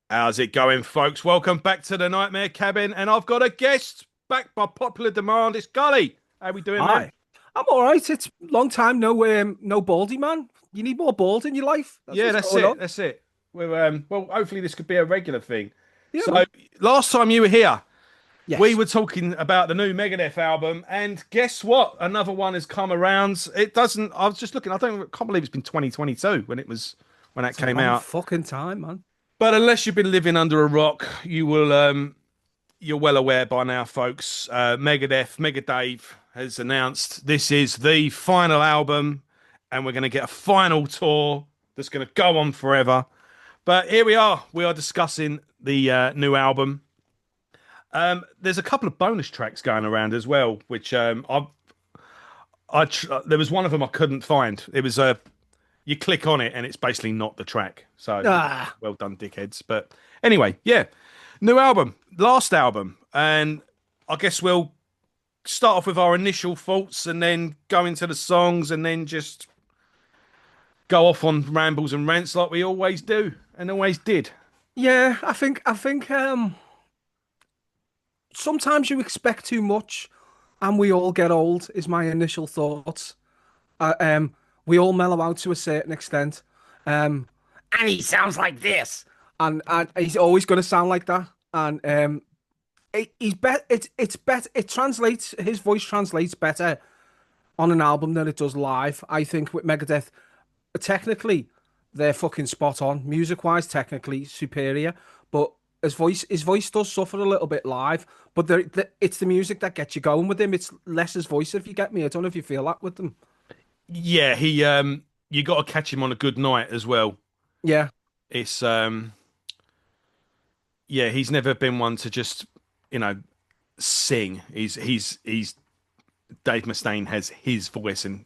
How's it going, folks? Welcome back to the Nightmare Cabin, and I've got a guest back by popular demand. It's Gully. How we doing, man? Hi. I'm all right. It's long time no baldy man. You need more balls in your life. That's Yeah, what's that's going on. it. That's it. We're well, hopefully this could be a regular thing. Yeah, So man. last time you were here, we Yes. were talking about the new Megadeth album, and guess what? Another one has come around. It doesn't. I was just looking. Can't believe it's been 2022 when that It's a came long out. fucking time, man. But unless you've been living under a rock, you're well aware by now, folks. MegaDave has announced this is the final album, and we're going to get a final tour that's going to go on forever. But here we are. We are discussing the new album. There's a couple of bonus tracks going around as well, which there was one of them I couldn't find. It was you click on it and it's basically not the track. So Ah, well done, dickheads. But anyway, yeah, new album, last album, and I guess we'll start off with our initial thoughts and then go into the songs and then just go off on rambles and rants like we always do and always did. yeah. I think sometimes you expect too much, and we all get old. Is my initial thoughts. Uh, um, we all mellow out to a certain extent. And he sounds like this, and he's always going to sound like that. And he's bet it's better. It translates. His voice translates better on an album than it does live. I think with Megadeth, technically they're fucking spot on. Music wise, technically superior, but his voice does suffer a little bit live. But it's the music that gets you going with him. It's less his voice, if you get me. I don't know if you feel that with them. Yeah, he you got to catch him on a good night as well. Yeah, It's yeah, he's never been one to just, you know, sing. He's Dave Mustaine has his voice, and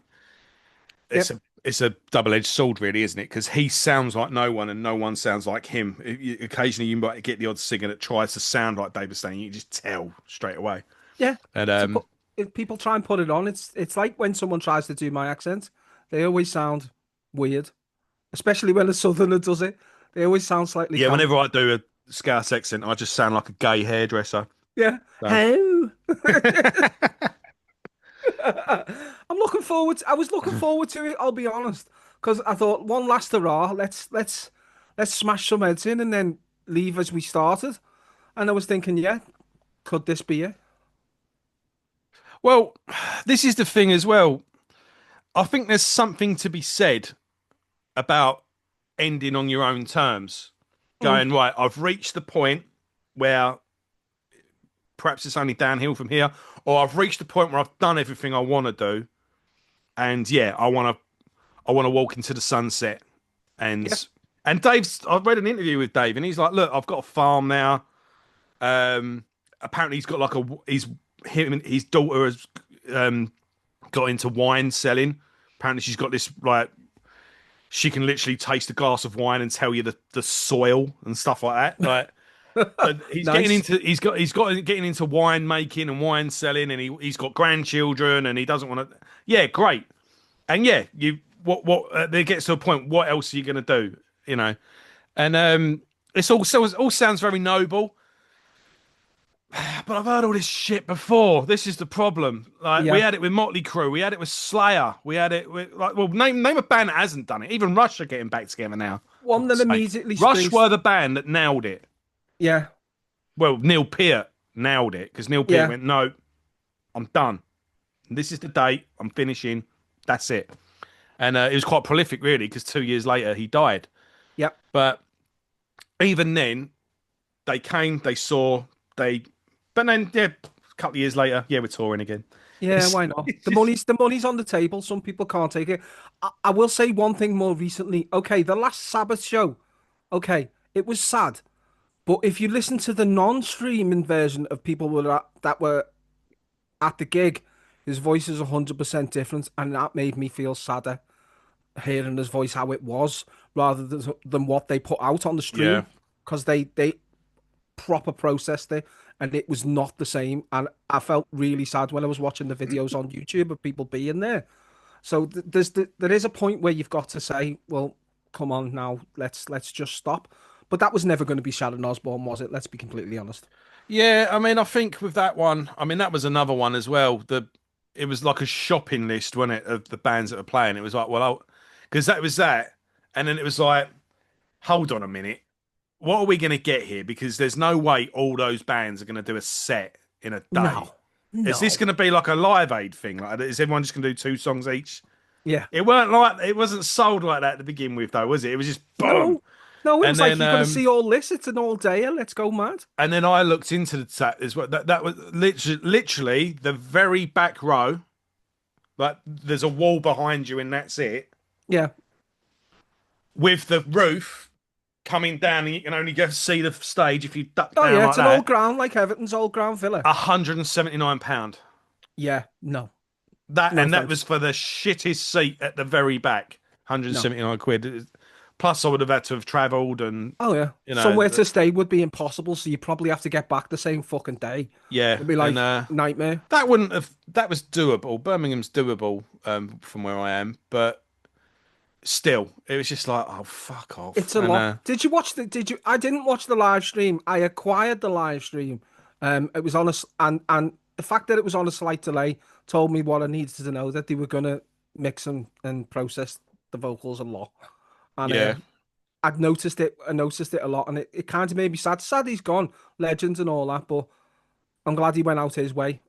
yep, it's a double-edged sword, really, isn't it? Because he sounds like no one, and no one sounds like him. Occasionally, you might get the odd singer that tries to sound like Dave Mustaine. You can just tell straight away. yeah. And To put if people try and put it on, it's like when someone tries to do my accent, they always sound weird, especially when a southerner does it. They always sound slightly yeah, camp. whenever I do a Scouse accent, I just sound like a gay hairdresser. Yeah. So. How? I'm looking forward. I was looking forward to it. I'll be honest, because I thought one last hurrah. Let's smash some heads in and then leave as we started. And I was thinking, yeah, could this be it? Well, this is the thing as well. I think there's something to be said about ending on your own terms. Mm, Going, right, I've reached the point where perhaps it's only downhill from here, or I've reached the point where I've done everything I want to do, and yeah, I want to walk into the sunset. yeah, And Dave's, I've read an interview with Dave, and he's like, look, I've got a farm now. Apparently he's got like a he's him and his daughter has got into wine selling. Apparently she's got this like she can literally taste a glass of wine and tell you the soil and stuff like that. Like so he's getting nice. into he's got getting into wine making and wine selling, and he's got grandchildren, and he doesn't want to. Yeah, great. And yeah, you what there gets to a point. What else are you going to do? You know, and it all sounds very noble. But I've heard all this shit before. This is the problem. Like we Yeah, had it with Motley Crue, we had it with Slayer, we had it with like well, name a band that hasn't done it. Even Rush are getting back together now. For one God's that sake, immediately Rush springs. were the band that nailed it. Yeah, Well, Neil Peart nailed it because Neil Peart yeah, went, "No, I'm done. This is the date. I'm finishing. That's it." And it was quite prolific, really, because 2 years later he died. yeah, But even then, they came, they saw, they. But then, yeah, a couple of years later, yeah, we're touring again. yeah. It's, Why not? it's just The money's on the table. Some people can't take it. I will say one thing more recently. Okay, the last Sabbath show. Okay, it was sad. But if you listen to the non-streaming version of people that were at the gig, his voice is 100% different, and that made me feel sadder hearing his voice how it was rather than what they put out on the yeah. stream because they proper processed it and it was not the same. And I felt really sad when I was watching the videos on YouTube of people being there. So there is a point where you've got to say, well, come on now, let's just stop. But that was never going to be Sharon Osbourne, was it? Let's be completely honest. Yeah, I mean, I think with that one, I mean, that was another one as well. It was like a shopping list, wasn't it, of the bands that were playing. It was like, well, because that was that, and then it was like, hold on a minute, what are we going to get here? Because there's no way all those bands are going to do a set in a day. No, Is this no. going to be like a Live Aid thing? Like, is everyone just going to do 2 songs each? Yeah. It wasn't sold like that to begin with, though, was it? It was just boom, No. No, it and was like then you're going to see all this. It's an all dayer. Let's go mad. I looked into the set as well. That was literally the very back row. Like there's a wall behind you, and that's it. Yeah. With the roof coming down, and you can only go see the stage if you duck Oh, down yeah. like It's an old that. ground like Everton's old ground villa. £179. Yeah. No. That No and that thanks. was for the shittest seat at the very back. No. 179 quid. Plus, I would have had to have travelled, and Oh, yeah. you Somewhere know, to stay would be impossible, so you probably have to get back the same fucking day. yeah, It'd be and like nightmare. that wouldn't have. That was doable. Birmingham's doable from where I am, but still, it was just like, oh, fuck off. It's a And lot. Did you watch the? Did you? I didn't watch the live stream. I acquired the live stream. It was on and the fact that it was on a slight delay told me what I needed to know, that they were gonna mix and process the vocals a lot. And yeah, I'd noticed it. I noticed it a lot, and it kind of made me sad. Sad he's gone, legend and all that. But I'm glad he went out his way.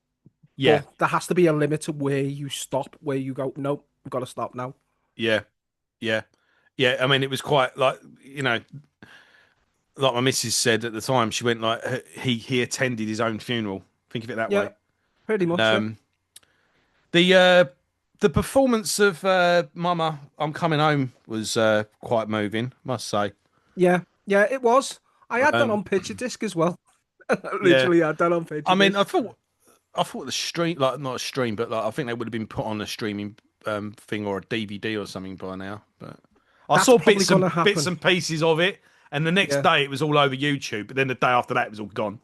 yeah, But there has to be a limit to where you stop, where you go. Nope, I've got to stop now. yeah, yeah, yeah. I mean, it was quite like like my missus said at the time. She went like he attended his own funeral. Think of it that Yeah, way. pretty And much. Yeah. the the performance of Mama, I'm Coming Home was quite moving, must say. Yeah, yeah, it was. I had that Um, on picture disc as well. yeah, Literally had that on I picture mean, disc. I thought the stream, like not a stream, but like I think they would have been put on a streaming thing or a DVD or something by now. But I That's saw probably gonna bits happen. and pieces of it, and the next Yeah. day it was all over YouTube. But then the day after that, it was all gone.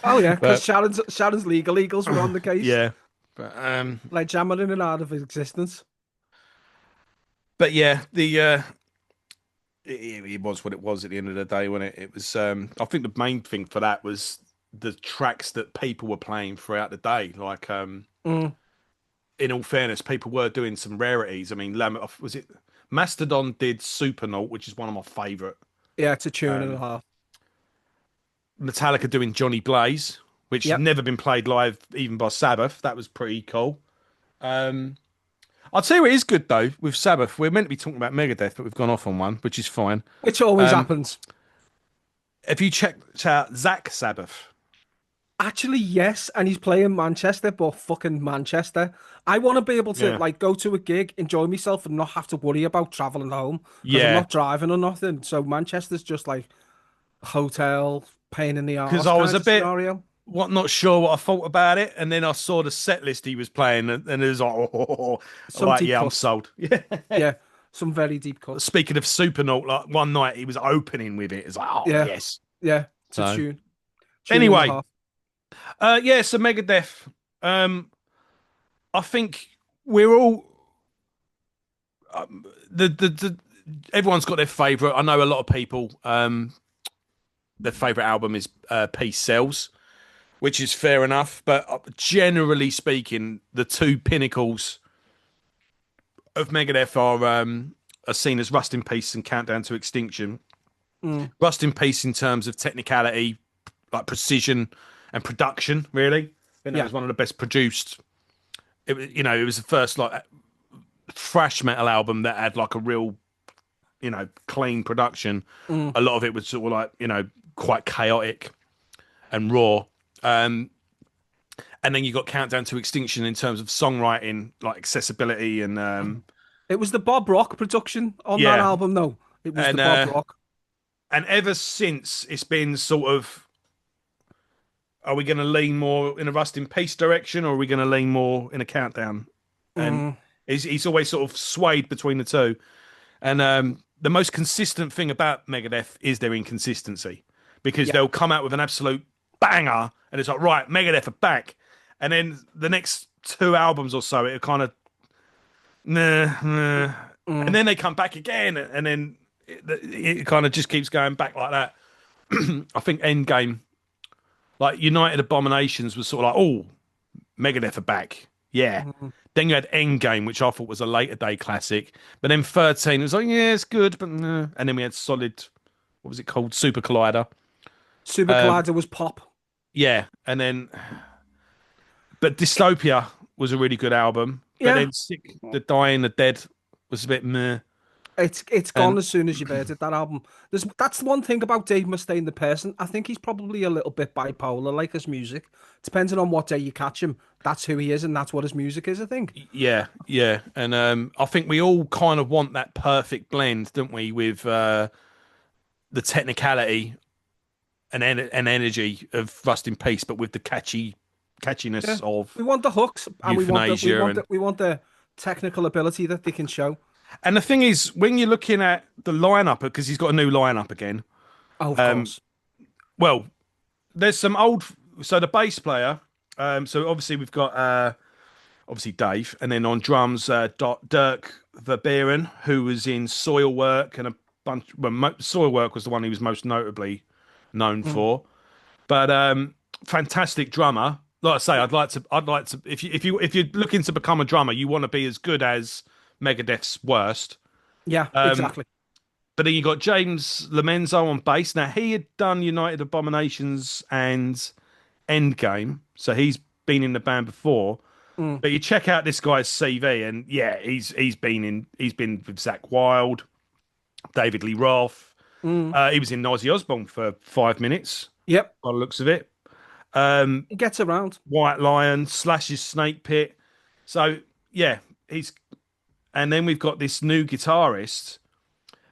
Oh yeah, because But Sharon's legal eagles were on the case, yeah, but like jamming it out of existence. yeah, it was what it was at the end of the day, wasn't it? It was. I think the main thing for that was the tracks that people were playing throughout the day. Like, Mm, in all fairness, people were doing some rarities. I mean, was it Mastodon did Supernaut, which is one of my favourite. yeah, it's a tune and a Um, half. Metallica doing Johnny Blaze, which has Yep. never been played live even by Sabbath. That was pretty cool. Um, I'll tell you what is good though with Sabbath. We're meant to be talking about Megadeth, but we've gone off on one, which is fine. Which always Um, happens. have you checked out Zach Sabbath? Actually, yes, and he's playing Manchester, but fucking Manchester. I want to be able to Yeah. like go to a gig, enjoy myself, and not have to worry about traveling home because I'm Yeah, not driving or nothing. So Manchester's just like a hotel, pain in the because arse I was kind a of bit scenario. not sure what I thought about it, and then I saw the set list he was playing, and it was like, oh, Some like deep yeah, I'm cuts. sold. Yeah. Yeah, some very deep cuts. Speaking of Supernaut, like one night he was opening with it. It's like, oh Yeah, yes. yeah, it's a So tune and a anyway, half. yeah, so Megadeth. I think we're all the everyone's got their favourite. I know a lot of people. Their favourite album is Peace Sells, which is fair enough. But generally speaking, the two pinnacles of Megadeth are seen as Rust in Peace and Countdown to Extinction. Mm, Rust in Peace in terms of technicality, like precision and production. Really, I think that yeah, was one of the best produced. It was the first like thrash metal album that had like a real, clean production. mm, A lot of it was sort of like quite chaotic and raw. Um, and then you got Countdown to Extinction in terms of songwriting, like accessibility and mm. It was the Bob Rock production on that yeah, album, though. It was the and Bob Rock. ever since it's been sort of, are we going to lean more in a Rust in Peace direction, or are we going to lean more in a Countdown? And Mm, he's always sort of swayed between the two. And the most consistent thing about Megadeth is their inconsistency, because yeah, they'll come out with an absolute banger, and it's like, right, Megadeth are back, and then the next 2 albums or so, it kind of nah, and mm, then they come back again, and then it kind of just keeps going back like that. I think Endgame, like United Abominations, was sort of like, oh, Megadeth are back. Yeah. Mhm. Then you had Endgame, which I thought was a later day classic. But then 13 was like, yeah, it's good, but nah. And then we had Solid, what was it called? Super Collider. Super Um, Collider was pop. yeah. And then, but Dystopia was a really good album. But Yeah, then Sick, The Dying, The Dead was a bit meh. it's gone And as soon as you've heard it. That album. That's the one thing about Dave Mustaine, the person. I think he's probably a little bit bipolar, like his music. Depending on what day you catch him, that's who he is, and that's what his music is. I think. yeah, yeah. And I think we all kind of want that perfect blend, don't we, with the technicality and energy of Rust in Peace, but with the Yeah, catchiness of we want the hooks, and Euthanasia and we want the technical ability that they can show. the thing is when you're looking at the lineup because he's got a new lineup again. Oh, of course. Well, there's some old so the bass player. So obviously we've got obviously Dave, and then on drums Dirk Verberen, who was in Soil Work and a bunch. Well, Soil Work was the one he was most notably known Mm. for. But fantastic drummer. Like I say, I'd like to. If you're looking to become a drummer, you want to be as good as Megadeth's worst. Yeah, Um, exactly. but then you got James Lomenzo on bass. Now he had done United Abominations and Endgame, so he's been in the band before. Mm. But you check out this guy's CV, and yeah, he's been with Zach Wilde, David Lee Roth. Mm. He was in Ozzy Osbourne for 5 minutes, Yep, by the looks of it. Um, he gets around. White Lion, Slash's Snake Pit. So yeah, he's and then we've got this new guitarist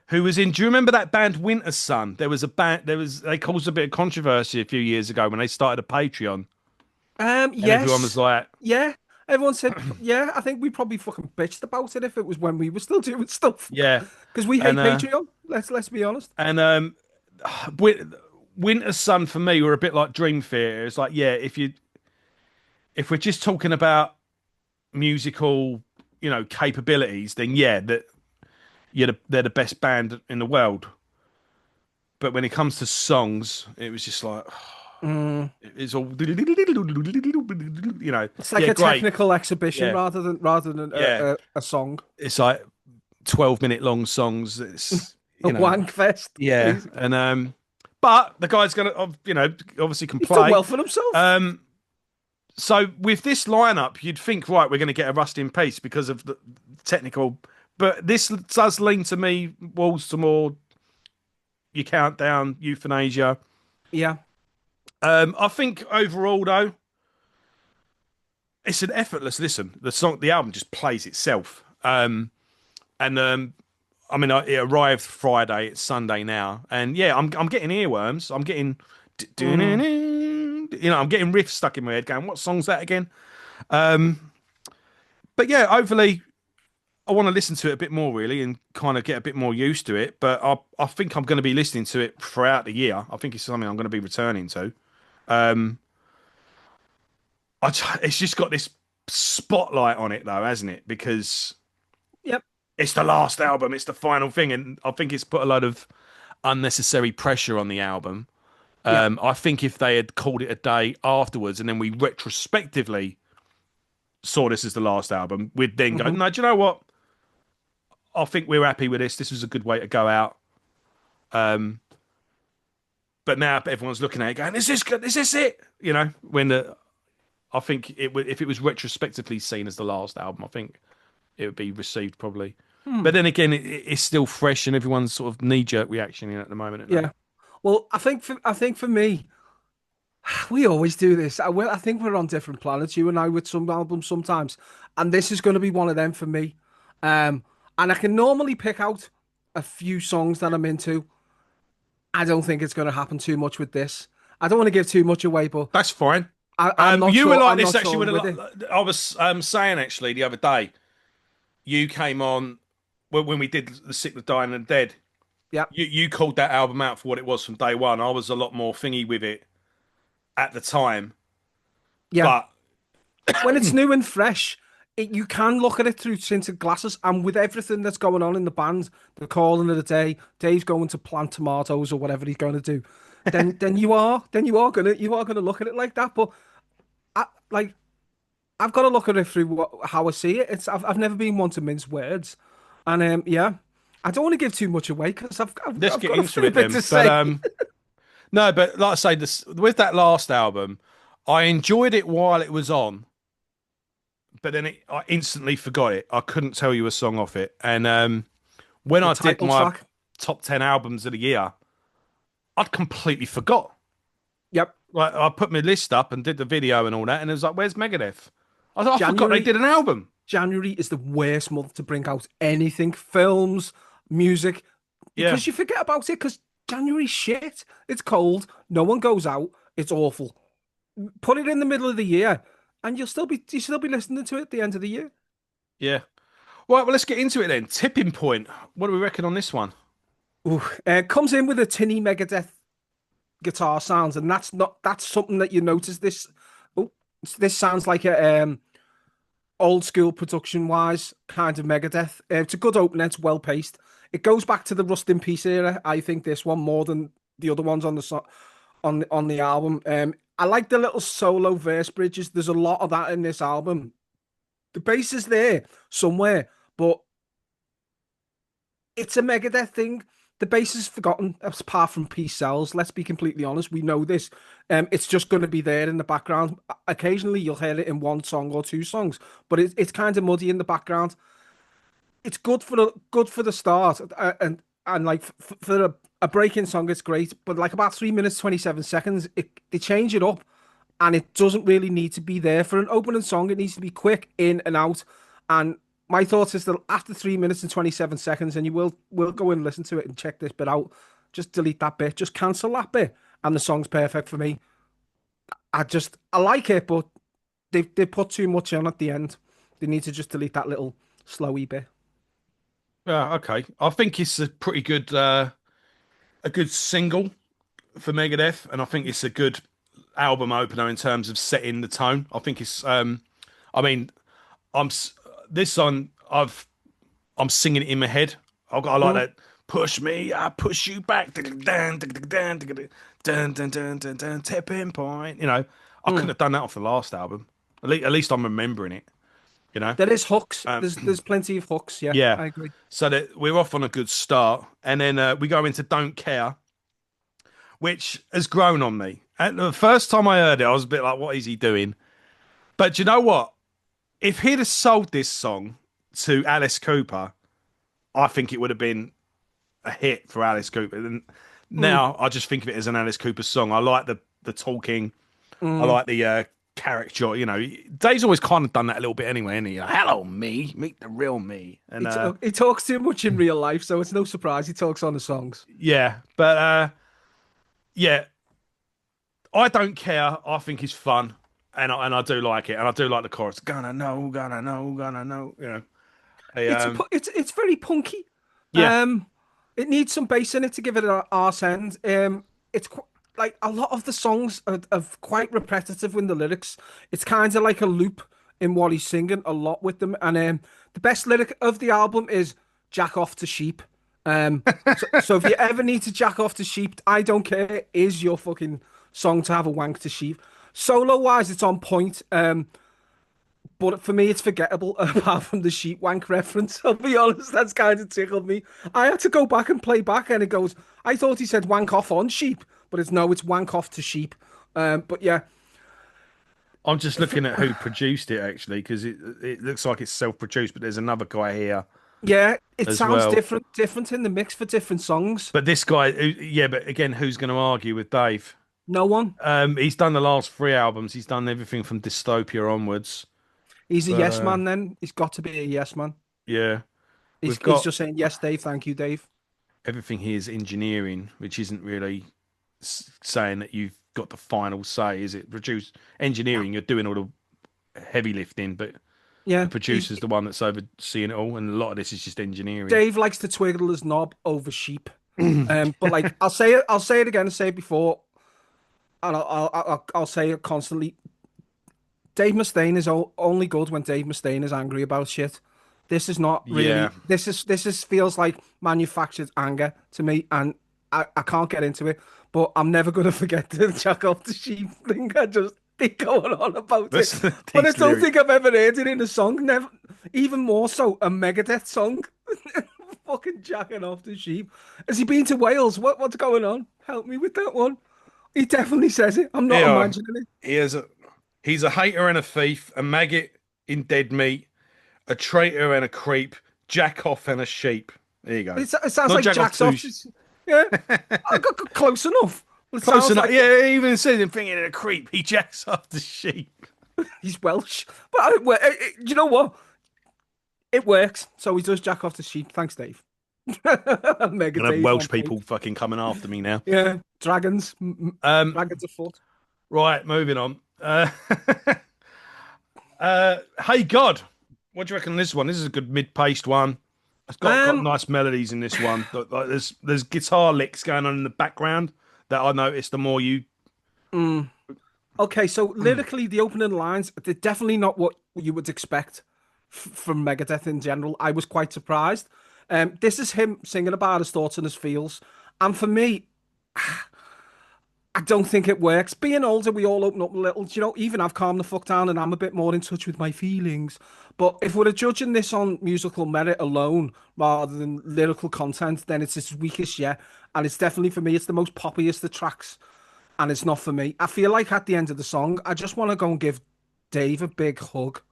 who was in. Do you remember that band Winter Sun? There was a band. They caused a bit of controversy a few years ago when they started a Patreon, and everyone was Yes, like, yeah. Everyone said, yeah. I think we probably fucking bitched about it if it was when we were still doing stuff, yeah, because we and hate Patreon. Let's be honest. and Win- Winter Sun for me were a bit like Dream Theater. It's like yeah, if we're just talking about musical, capabilities, then yeah, they're the best band in the world. But when it comes to songs, it was just like Mm. it's all It's like yeah, a great. technical exhibition Yeah, rather than yeah. a song. It's like 12-minute long songs. It's A wank fest, yeah. basically. And but the guy's gonna obviously can He's done play. well for himself. Um so with this lineup, you'd think right, we're gonna get a Rust in Peace because of the technical, but this does lean to me walls to more your countdown, euthanasia. Yeah, I think overall though, it's an effortless listen. The album just plays itself. And I mean, it arrived Friday. It's Sunday now, and yeah, I'm getting earworms. I'm getting, mm, I'm getting riffs stuck in my head. Going, what song's that again? Um, but yeah, overly, I want to listen to it a bit more really, and kind of get a bit more used to it. But I think I'm going to be listening to it throughout the year. I think it's something I'm going to be returning to. Um, it's just got this spotlight on it though, hasn't it? Because yep, it's the last album, it's the final thing, and I think it's put a lot of unnecessary pressure on the album. yep. I think if they had called it a day afterwards, and then we retrospectively saw this as the last album, we'd then go, Hmm. "No, do you know what? I think we're happy with this. This was a good way to go out." Um, but now everyone's looking at it, going, "Is this good? Is this it?" When I think if it was retrospectively seen as the last album, I think it would be received probably. Hmm. But then again, it's still fresh, and everyone's sort of knee jerk reaction in at the moment. Isn't Yeah. Well, I think for me, we always do this. I think we're on different planets, you and I, with some albums sometimes, and this is going to be one of them for me. Um, and I can normally pick out a few songs that I'm into. I don't think it's going to happen too much with this. I don't want to give too much away, but That's fine. I'm not You were sure. like I'm this not actually sure when with it. I was saying actually the other day. You came on when we did the Sick, the Dying, and the Dead. Yeah, You called that album out for what it was from day one. I was a lot more thingy with it at the time, yeah. but When it's new and fresh, you can look at it through tinted glasses, and with everything that's going on in the band, the calling of the day, Dave's going to plant tomatoes or whatever he's going to do. Then you are gonna look at it like that. But like I've got to look at it through how I see it. I've never been one to mince words, and yeah, I don't want to give too much away because Let's I've get got a into fair it bit then. to But say. no, but like I say, this with that last album, I enjoyed it while it was on, but then I instantly forgot it. I couldn't tell you a song off it. And when The I did title my track. top 10 albums of the year, I'd completely forgot. Yep. Like I put my list up and did the video and all that, and it was like, "Where's Megadeth?" I forgot they January. did an album. January is the worst month to bring out anything, films, music, Yeah, because you forget about it. Because January's shit. It's cold. No one goes out. It's awful. Put it in the middle of the year, and you still be listening to it at the end of the year. yeah. Right, well, let's get into it then. Tipping point. What do we reckon on this one? Ooh, comes in with a tinny Megadeth guitar sounds, and that's something that you notice. Oh, this sounds like a old school production wise kind of Megadeth. It's a good opener. It's well paced. It goes back to the Rust in Peace era. I think this one more than the other ones on on the album. I like the little solo verse bridges. There's a lot of that in this album. The bass is there somewhere, but it's a Megadeth thing. The bass is forgotten apart from Peace Sells. Let's be completely honest. We know this. It's just going to be there in the background. Occasionally, you'll hear it in one song or two songs, but it's kind of muddy in the background. It's good for the start, and like for a breaking song, it's great. But like about 3 minutes 27 seconds, they change it up, and it doesn't really need to be there for an opening song. It needs to be quick in and out. And my thoughts is that after 3 minutes and 27 seconds, and you will go and listen to it and check this bit out, just delete that bit, just cancel that bit, and the song's perfect for me. I like it, but they put too much on at the end. They need to just delete that little slowy bit. Yeah, okay. I think it's a good single for Megadeth, and I think it's a good album opener in terms of setting the tone. I think it's I mean, I'm s- this song I'm singing it in my head. I like Mm, that. Push me, I push you back. Dun, dun, dun, dun, dun, dun, dun, dun, dun, dun, tipping point. You know, I couldn't mm. have done that off the last album. At least I'm remembering it. You know, There is hooks. um, There's plenty of hooks. Yeah, yeah. I agree. So that we're off on a good start, and then we go into "Don't Care," which has grown on me. And the first time I heard it, I was a bit like, "What is he doing?" But do you know what? If he'd have sold this song to Alice Cooper, I think it would have been a hit for Alice Cooper. And Mm, now I just think of it as an Alice Cooper song. I like the talking. I mm. like the character. You know, Dave's always kind of done that a little bit anyway. And he, like, hello me, meet the real me. And He talks too much in real life, so it's no surprise he talks on the songs. yeah, but yeah, I don't care. I think it's fun. And I do like it, and I do like the chorus. Gonna know, gonna know, gonna know. You know, I, It's very punky. yeah, Um, it needs some bass in it to give it an arse end. It's like a lot of the songs are quite repetitive in the lyrics. It's kind of like a loop in what he's singing a lot with them. And the best lyric of the album is "jack off to sheep." So if you ever need to jack off to sheep, I don't care. Is your fucking song to have a wank to sheep? Solo wise, it's on point. But for me, it's forgettable apart from the sheep wank reference. I'll be honest, that's kind of tickled me. I had to go back and play back, and it goes, I thought he said wank off on sheep, but it's no, it's wank off to sheep. But yeah, I'm just looking at who produced it actually because it looks like it's self-produced, but there's another guy here yeah, it as sounds well. different in the mix for different songs. But this guy, yeah, but again, who's going to argue with Dave? No one. He's done the last three albums. He's done everything from Dystopia onwards. He's a But yes man then. He's got to be a yes man. yeah, we've He's got just saying, yes, Dave, thank you, Dave. everything here is engineering, which isn't really saying that you've got the final say. Is it? Produce engineering, you're doing all the heavy lifting, but the Yeah, producer's the one that's overseeing it all, and a lot of this is just engineering. Dave likes to twiggle his knob over sheep. But like I'll say it again and say it before, and I'll say it constantly. Dave Mustaine is only good when Dave Mustaine is angry about shit. This is not Yeah. really. This is feels like manufactured anger to me, and I can't get into it. But I'm never gonna forget the jack off the sheep thing. I just keep going on about it, That's but I these don't lyrics. think I've ever heard it in a song. Never, even more so a Megadeth song. Fucking jacking off the sheep. Has he been to Wales? What's going on? Help me with that one. He definitely says it. I'm not Yeah. imagining it. He is a he's a hater and a thief, a maggot in dead meat, a traitor and a creep, jack off and a sheep. There you go. It sounds Not like jack off Jack's too. off. Yeah, I got close enough. It Close sounds enough. like Yeah, he even says him thinking of a creep. He jacks off the sheep. he's Welsh. But you know what? It works. So he does jack off the sheep. Thanks, Dave. Mega Gonna have Dave Welsh on point. people fucking coming after me now. Yeah, dragons. Um, Dragons afoot. right, moving on. Hey God, what do you reckon of this one? This is a good mid-paced one. It's got Um, nice melodies in this one. Like, there's guitar licks going on in the background that I noticed the more you. okay, so lyrically, the opening lines, they're definitely not what you would expect from Megadeth in general. I was quite surprised. This is him singing about his thoughts and his feels. And for me, I don't think it works. Being older, we all open up a little. Even I've calmed the fuck down and I'm a bit more in touch with my feelings. But if we're judging this on musical merit alone rather than lyrical content, then it's its weakest yet. And it's definitely for me, it's the most poppiest of tracks. And it's not for me. I feel like at the end of the song, I just want to go and give Dave a big hug.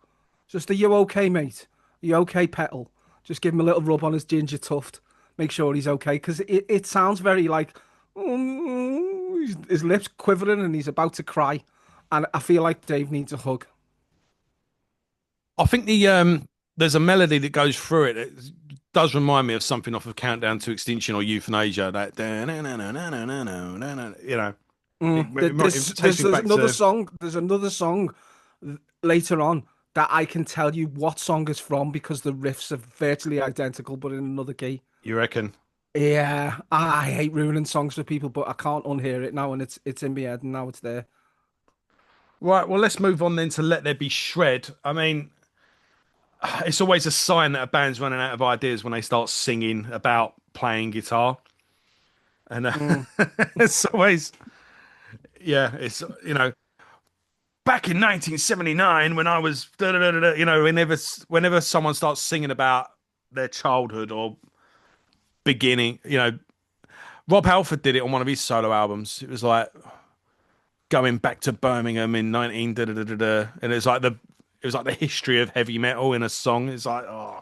Just, are you okay, mate? Are you okay, Petal? Just give him a little rub on his ginger tuft. Make sure he's okay. Because it sounds very like his lips quivering and he's about to cry. And I feel like Dave needs a hug. I think there's a melody that goes through it. It does remind me of something off of Countdown to Extinction or Euthanasia. That you know, it takes me There's back another to. song. There's another song later on that I can tell you what song is from because the riffs are virtually identical, but in another key. You reckon? Yeah, I hate ruining songs for people, but I can't unhear it now, and it's in my head, and now it's there. Right. Well, let's move on then to Let There Be Shred. I mean, it's always a sign that a band's running out of ideas when they start singing about playing guitar, and Mm, it's always yeah. It's back in 1979 when I was whenever someone starts singing about their childhood or beginning, Rob Halford did it on one of his solo albums. It was like going back to Birmingham in 19 da da da da da, and it was like the history of heavy metal in a song. It's like oh.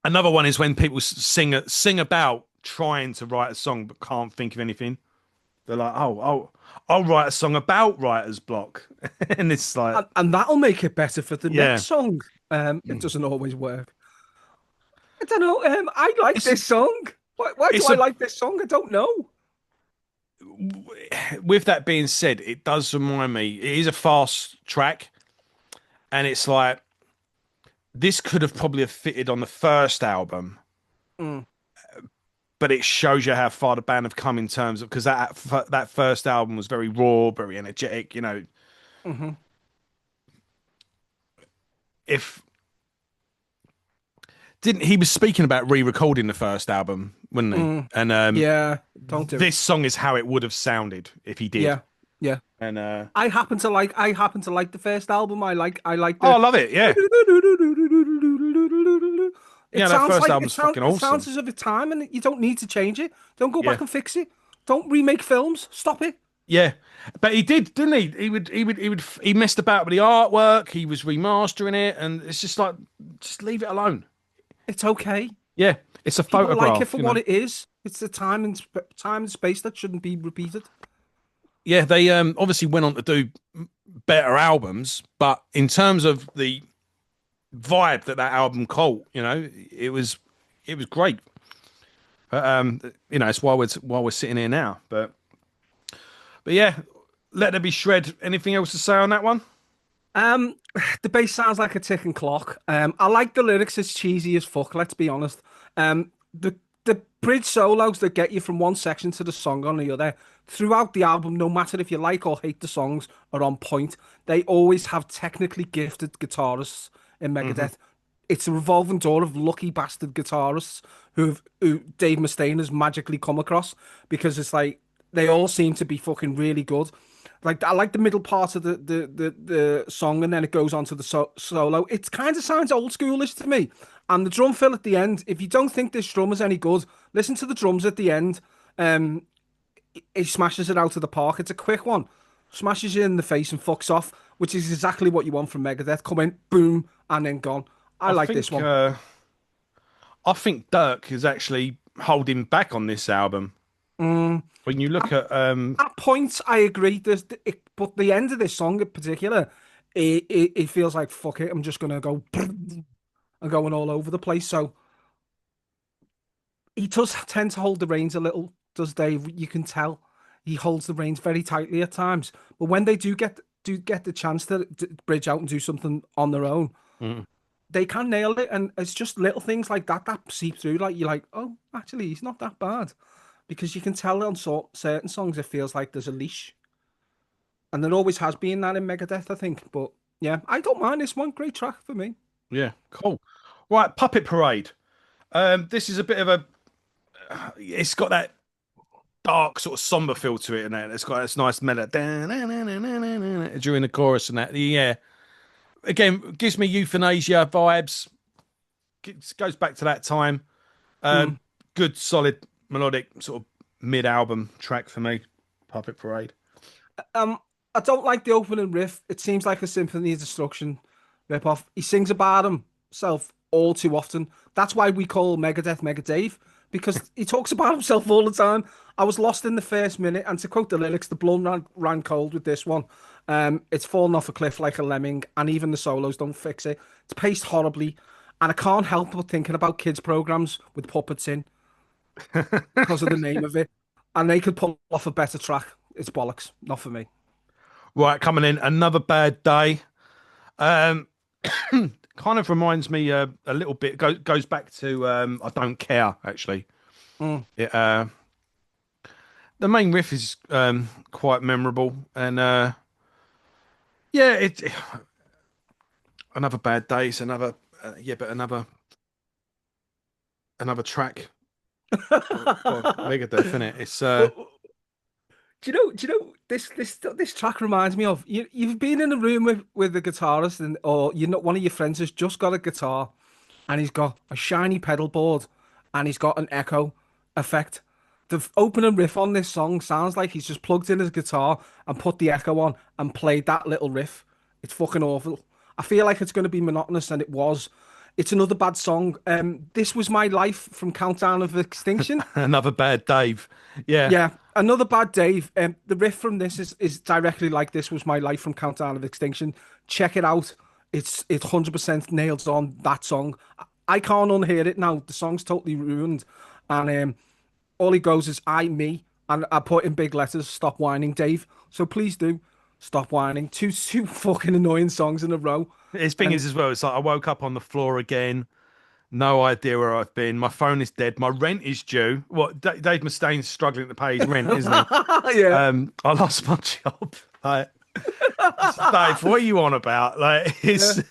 Another one is when people sing about trying to write a song but can't think of anything. They're like, oh, I'll write a song about writer's block, and it's like, and that'll make it better for the yeah, next song. It doesn't always work. I don't know. I like it's this song. Why do it's I a. like this song? I don't know. With that being said, it does remind me. It is a fast track, and it's like this could have probably have fitted on the first album, Mm, but it shows you how far the band have come in terms of because that first album was very raw, very energetic. hmm If didn't he was speaking about re-recording the first album, wasn't he? mm. And Yeah, don't do it. this song is how it would have sounded if he did. Yeah, yeah. And I happen to like the first album. I like oh, the I love it. Yeah, it yeah, that sounds first like it album's sounds fucking it sounds awesome. as of its time and you don't need to change it. Don't go Yeah, back and fix it. Don't remake films. Stop it. yeah, but he did, didn't he? He messed about with the artwork. He was remastering it, and it's just like, just leave it alone. It's okay. Yeah, it's a People like it photograph, for you what know. it is. It's the time and space that shouldn't be repeated. Yeah, they obviously went on to do better albums, but in terms of the vibe that album caught, it was great. But it's why we're sitting here now. But yeah, Let There Be Shred. Anything else to say on that one? Um, the bass sounds like a ticking clock. I like the lyrics. It's cheesy as fuck. Let's be honest. The bridge solos that get you from one section to the song on the other throughout the album, no matter if you like or hate the songs, are on point. They always have technically gifted guitarists in Hmm. Megadeth. It's a revolving door of lucky bastard guitarists who Dave Mustaine has magically come across, because it's like they all seem to be fucking really good. Like I like the middle part of the song, and then it goes on to the solo. It kind of sounds old schoolish to me. And the drum fill at the end. If you don't think this drum is any good, listen to the drums at the end. Um, he smashes it out of the park. It's a quick one, smashes you in the face and fucks off, which is exactly what you want from Megadeth. Come in, boom, and then gone. I I like this think one. uh, I think Dirk is actually holding back on this album. When you look at At points, I agree. But the end of this song in particular, it feels like fuck it. I'm just gonna go and going all over the place. So he does tend to hold the reins a little, does Dave? You can tell he holds the reins very tightly at times. But when they do get the chance to bridge out and do something on their own, mm, they can nail it. And it's just little things like that that seep through. Like you're like, oh, actually, he's not that bad, because you can tell on certain songs it feels like there's a leash, and there always has been that in Megadeth, I think. But yeah, I don't mind this one. Great track for me. yeah, cool. Right, Puppet Parade. This is a bit of a it's got that dark sort of somber feel to it, and it's got this nice melody during the chorus and that. Yeah, again, gives me euthanasia vibes. Goes back to that time. Uh, Mm. Good, solid, melodic sort of mid-album track for me. Puppet Parade. Um, I don't like the opening riff. It seems like a Symphony of Destruction ripoff. He sings about himself all too often. That's why we call Megadeth MegaDave, because he talks about himself all the time. I was lost in the first minute, and to quote the lyrics, the blood ran cold with this one. It's fallen off a cliff like a lemming, and even the solos don't fix it. It's paced horribly, and I can't help but thinking about kids' programs with puppets in because of the name of it. And they could pull off a better track. It's bollocks, not for me. Right, coming in another bad day. Um, kind of reminds me a little bit. Goes back to I don't care actually. Mm. It, the main riff is quite memorable, and yeah, another bad day. It's another yeah, but another track for Megadeth, isn't it? It's Well, do you know this track reminds me of you've been in a room with a guitarist, or one of your friends has just got a guitar, and he's got a shiny pedal board, and he's got an echo effect. The opening riff on this song sounds like he's just plugged in his guitar and put the echo on and played that little riff. It's fucking awful. I feel like it's going to be monotonous, and it was. It's another bad song. This was my life from Countdown of Extinction. another bad Dave. Yeah, Yeah, another bad Dave. The riff from this is directly like "This Was My Life" from Countdown of Extinction. Check it out. It's 100% nails on that song. I can't unhear it now. The song's totally ruined, and all he goes is "I me," and I put in big letters, "Stop whining, Dave." So please do stop whining. Two fucking annoying songs in a row, his thing and is as well. It's like I woke up on the floor again. No idea where I've been. My phone is dead. My rent is due. What Dave Mustaine's struggling to pay his rent, isn't he? yeah, I lost my job. Like, Dave, what are you on about? Like, yeah. it's.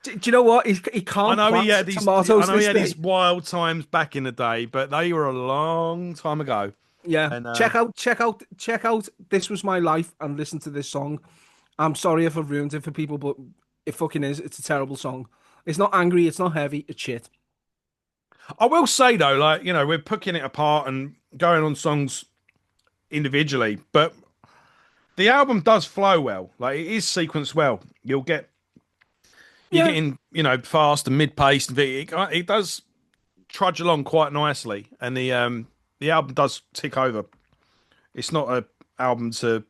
Do you know what? He I can't know he plant had these. I tomatoes know he this had his day. wild times back in the day, but they were a long time ago. Yeah, And check out. This Was My Life, and listen to this song. I'm sorry if I've ruined it for people, but it fucking is. It's a terrible song. It's not angry. It's not heavy. It's shit. I will say though, like we're picking it apart and going on songs individually, but the album does flow well. Like it is sequenced well. You're Yeah, getting fast and mid paced. It does trudge along quite nicely, and the album does tick over. It's not a album to.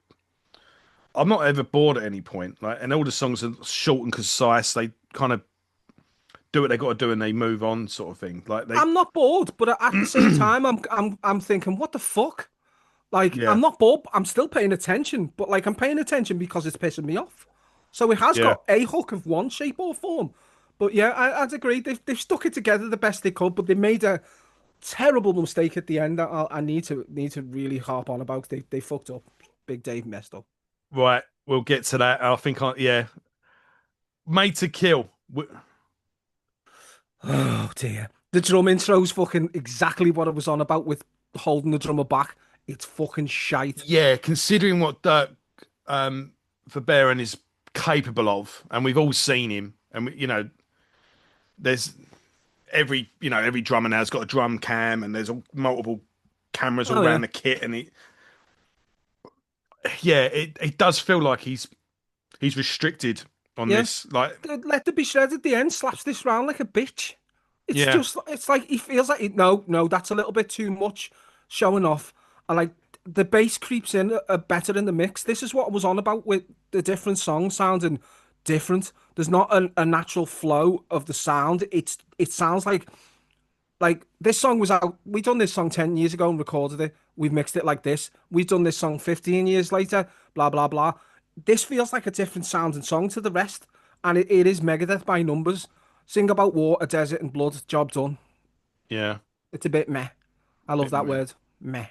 I'm not ever bored at any point. Like, and all the songs are short and concise. They kind of do what they got to do and they move on, sort of thing. Like they, I'm not bored, but at the same time, I'm thinking, what the fuck? Like, yeah, I'm not bored. I'm still paying attention, but like, I'm paying attention because it's pissing me off. So it has yeah. got a hook of one shape or form. But yeah, I'd agree. They've stuck it together the best they could, but they made a terrible mistake at the end that I need to really harp on about. They fucked up. Big Dave messed up. Right, we'll get to that. I think yeah, made to kill. Oh dear. The drum intro's fucking exactly what I was on about with holding the drummer back. It's fucking shite. Yeah, considering what Dirk um, Verbeeren is capable of, and we've all seen him, and there's every drummer now's got a drum cam, and there's multiple cameras all Oh around yeah. the kit, and it does feel like he's restricted on Yeah. this. Like, Let the be shredded at the end, slaps this round like a bitch. yeah, It's like he feels like no, that's a little bit too much showing off. And like the bass creeps in better in the mix. This is what I was on about with the different songs sounding different. There's not a natural flow of the sound. It sounds like this song was out. We done this song 10 years ago and recorded it. We've mixed it like this. We've done this song 15 years later. Blah blah blah. This feels like a different sounding song to the rest, and it is Megadeth by numbers. Sing about war, a desert, and blood. Job done. yeah, It's a bit meh. I love bit that meh. word. Meh.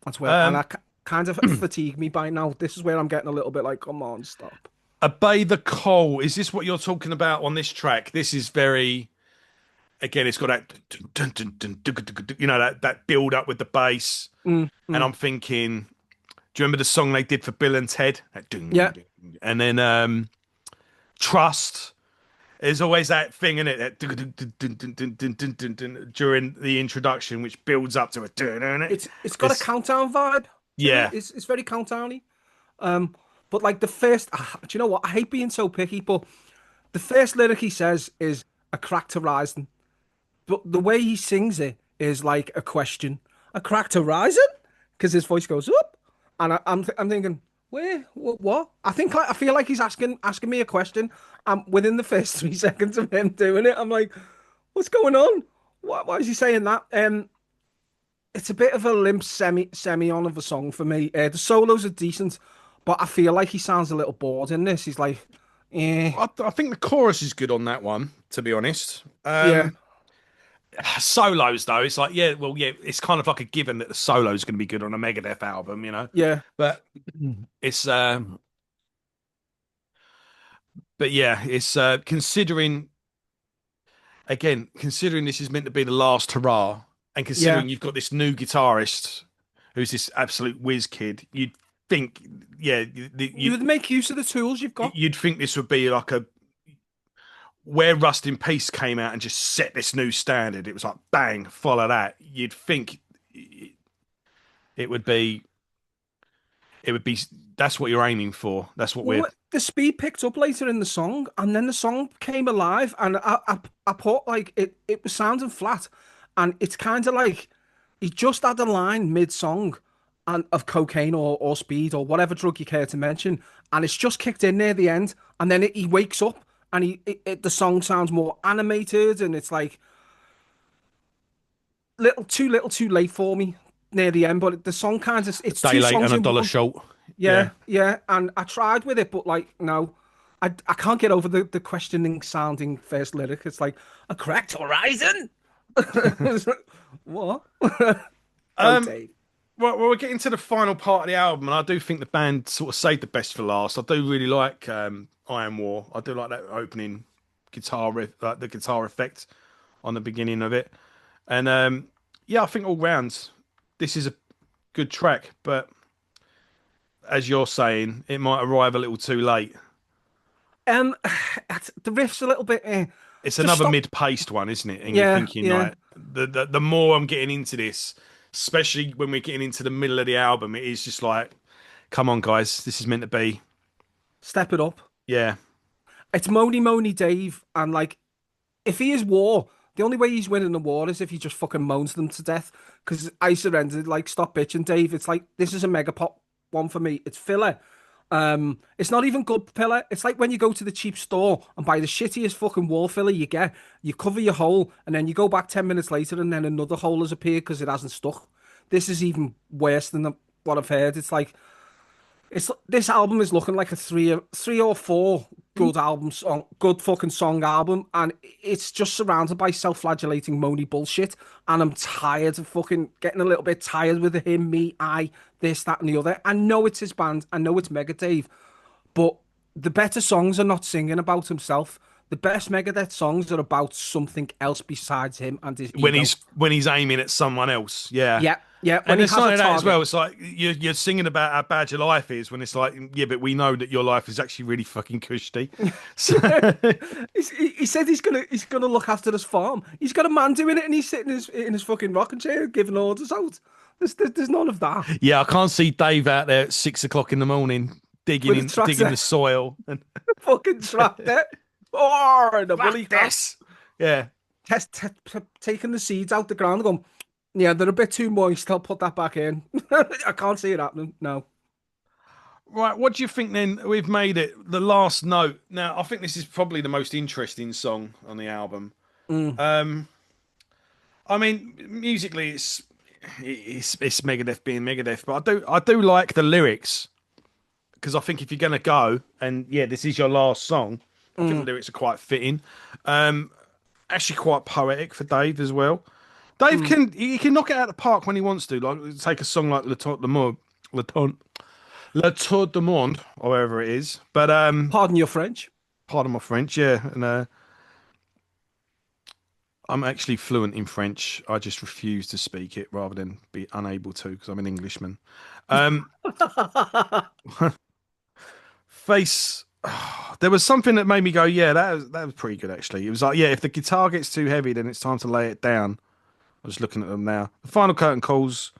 That's where, and Um, that kind of fatigue me by now. This is where I'm getting a little bit like, come on, stop. Obey the Call. Is this what you're talking about on this track? This is very again. It's got that that build up with the bass, Mm, and mm. I'm thinking, do you remember the song they did for Bill and Ted? That Yeah, and then Trust. There's always that thing in it that during the introduction, which builds up to a. it's got a It's countdown vibe to it. yeah, It's very countdowny. But like the first, do you know what? I hate being so picky, but the first lyric he says is a cracked horizon. But the way he sings it is like a question. A cracked horizon? Because his voice goes up, and I'm thinking, where, what? I feel like he's asking me a question. Within the first 3 seconds of him doing it, I'm like, what's going on? Why is he saying that? It's a bit of a limp semi on of a song for me. The solos are decent, but I feel like he sounds a little bored in this. He's like, eh, I think the chorus is good on that one. To be honest, yeah, solos though, it's like yeah, it's kind of like a given that the solo is going to be good on a Megadeth album, yeah, But it's but yeah, it's considering this is meant to be the last hurrah, and yeah. considering you've got this new guitarist who's this absolute whiz kid, you'd think, yeah, You would make use of the tools you've got. you'd think this would be like a where Rust in Peace came out and just set this new standard. It was like bang, follow that. You'd think it would be, it would be. That's what you're aiming for. That's what we're. Well, the speed picked up later in the song, and then the song came alive, and I put like it was sounding flat, and it's kind of like he just had a line mid song, and of cocaine or speed or whatever drug you care to mention, and it's just kicked in near the end, and then he wakes up, and the song sounds more animated, and it's like little too late for me near the end, but the song kind of A it's day two late songs and a in dollar one. short. Yeah. Yeah, yeah, and I tried with it, but like, no, I can't get over the questioning sounding first lyric. It's like a cracked horizon. What? Go, Um. Dave. Well, we're getting to the final part of the album, and I do think the band sort of saved the best for last. I do really like Iron War. I do like that opening guitar riff, like the guitar effect on the beginning of it. And yeah, I think all round this is a good track, but as you're saying, it might arrive a little too late. Um, the riff's a little bit. It's Just another stop. mid-paced one, isn't it? And you're Yeah, thinking yeah. like the more I'm getting into this, especially when we're getting into the middle of the album, it is just like, come on, guys, this is meant to be. Step it up. Yeah, It's Mony Dave, and like, if he is war, the only way he's winning the war is if he just fucking moans them to death. Because I surrendered. Like, stop bitching, Dave. It's like this is a mega pop one for me. It's filler. It's not even good filler. It's like when you go to the cheap store and buy the shittiest fucking wall filler you get. You cover your hole, and then you go back 10 minutes later, and then another hole has appeared because it hasn't stuck. This is even worse than what I've heard. It's like this album is looking like a three or four good album song, good fucking song album, and it's just surrounded by self-flagellating moany bullshit. And I'm tired of fucking getting a little bit tired with him, me, I, this, that, and the other. I know it's his band, I know it's MegaDave, but the better songs are not singing about himself. The best Megadeth songs are about something else besides him and his ego. When he's aiming at someone else. Yeah. Yeah, yeah. When And he it's has a not that as target, well. It's like you're singing about how bad your life is when it's like, yeah, but we know that your life is actually really fucking cushy. So he said he's gonna look after this farm. He's got a man doing it, and he's sitting in his fucking rocking chair giving orders out. There's none of that yeah, I can't see Dave out there at 6 o'clock in the morning with a digging tractor, the soil and fucking tractor, or the fuck bully cart, this. Yeah. taking the seeds out the ground, and going, yeah, they're a bit too moist. I'll put that back in. I can't see it happening. No. Right, what do you think then? We've made it the last note. Now, I think this is probably the most interesting song on the album. Mm. I mean, musically, it's Megadeth being Megadeth, but I do like the lyrics because I think if you're gonna go and yeah, this is your last song, I think the Mm. lyrics are quite fitting. Um, Actually, quite poetic for Dave as well. Dave Mm. can knock it out of the park when he wants to. Like take a song like Le Tour du Monde, or whatever it is. But Pardon your French. pardon my French, yeah, and I'm actually fluent in French. I just refuse to speak it rather than be unable to because I'm an Englishman. Um, Face. There was something that made me go, yeah, that was pretty good actually. It was like, yeah, if the guitar gets too heavy, then it's time to lay it down. I'm just looking at them now. The final curtain calls